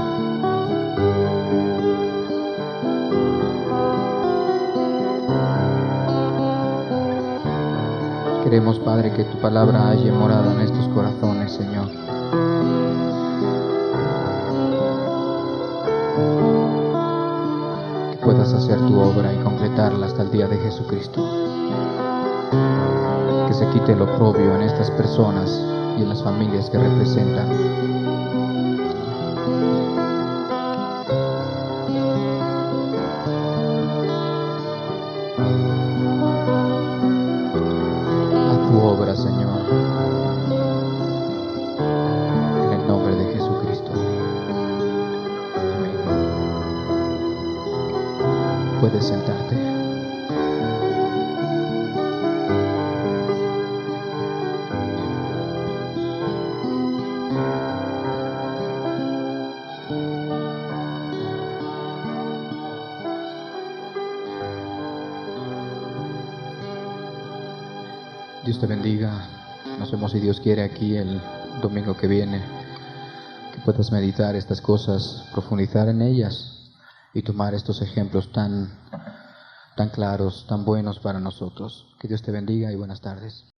Queremos, Padre, que tu palabra haya morada en estos corazones, Señor. Que puedas hacer tu obra y completarla hasta el día de Jesucristo. Que se quite lo oprobio en estas personas y en las familias que representan. Haz tu obra, Señor, en el nombre de Jesucristo. Amén. Puedes sentarte. Dios te bendiga. Nos vemos, si Dios quiere, aquí el domingo que viene. Que puedas meditar estas cosas, profundizar en ellas y tomar estos ejemplos tan claros, tan buenos para nosotros. Que Dios te bendiga y buenas tardes.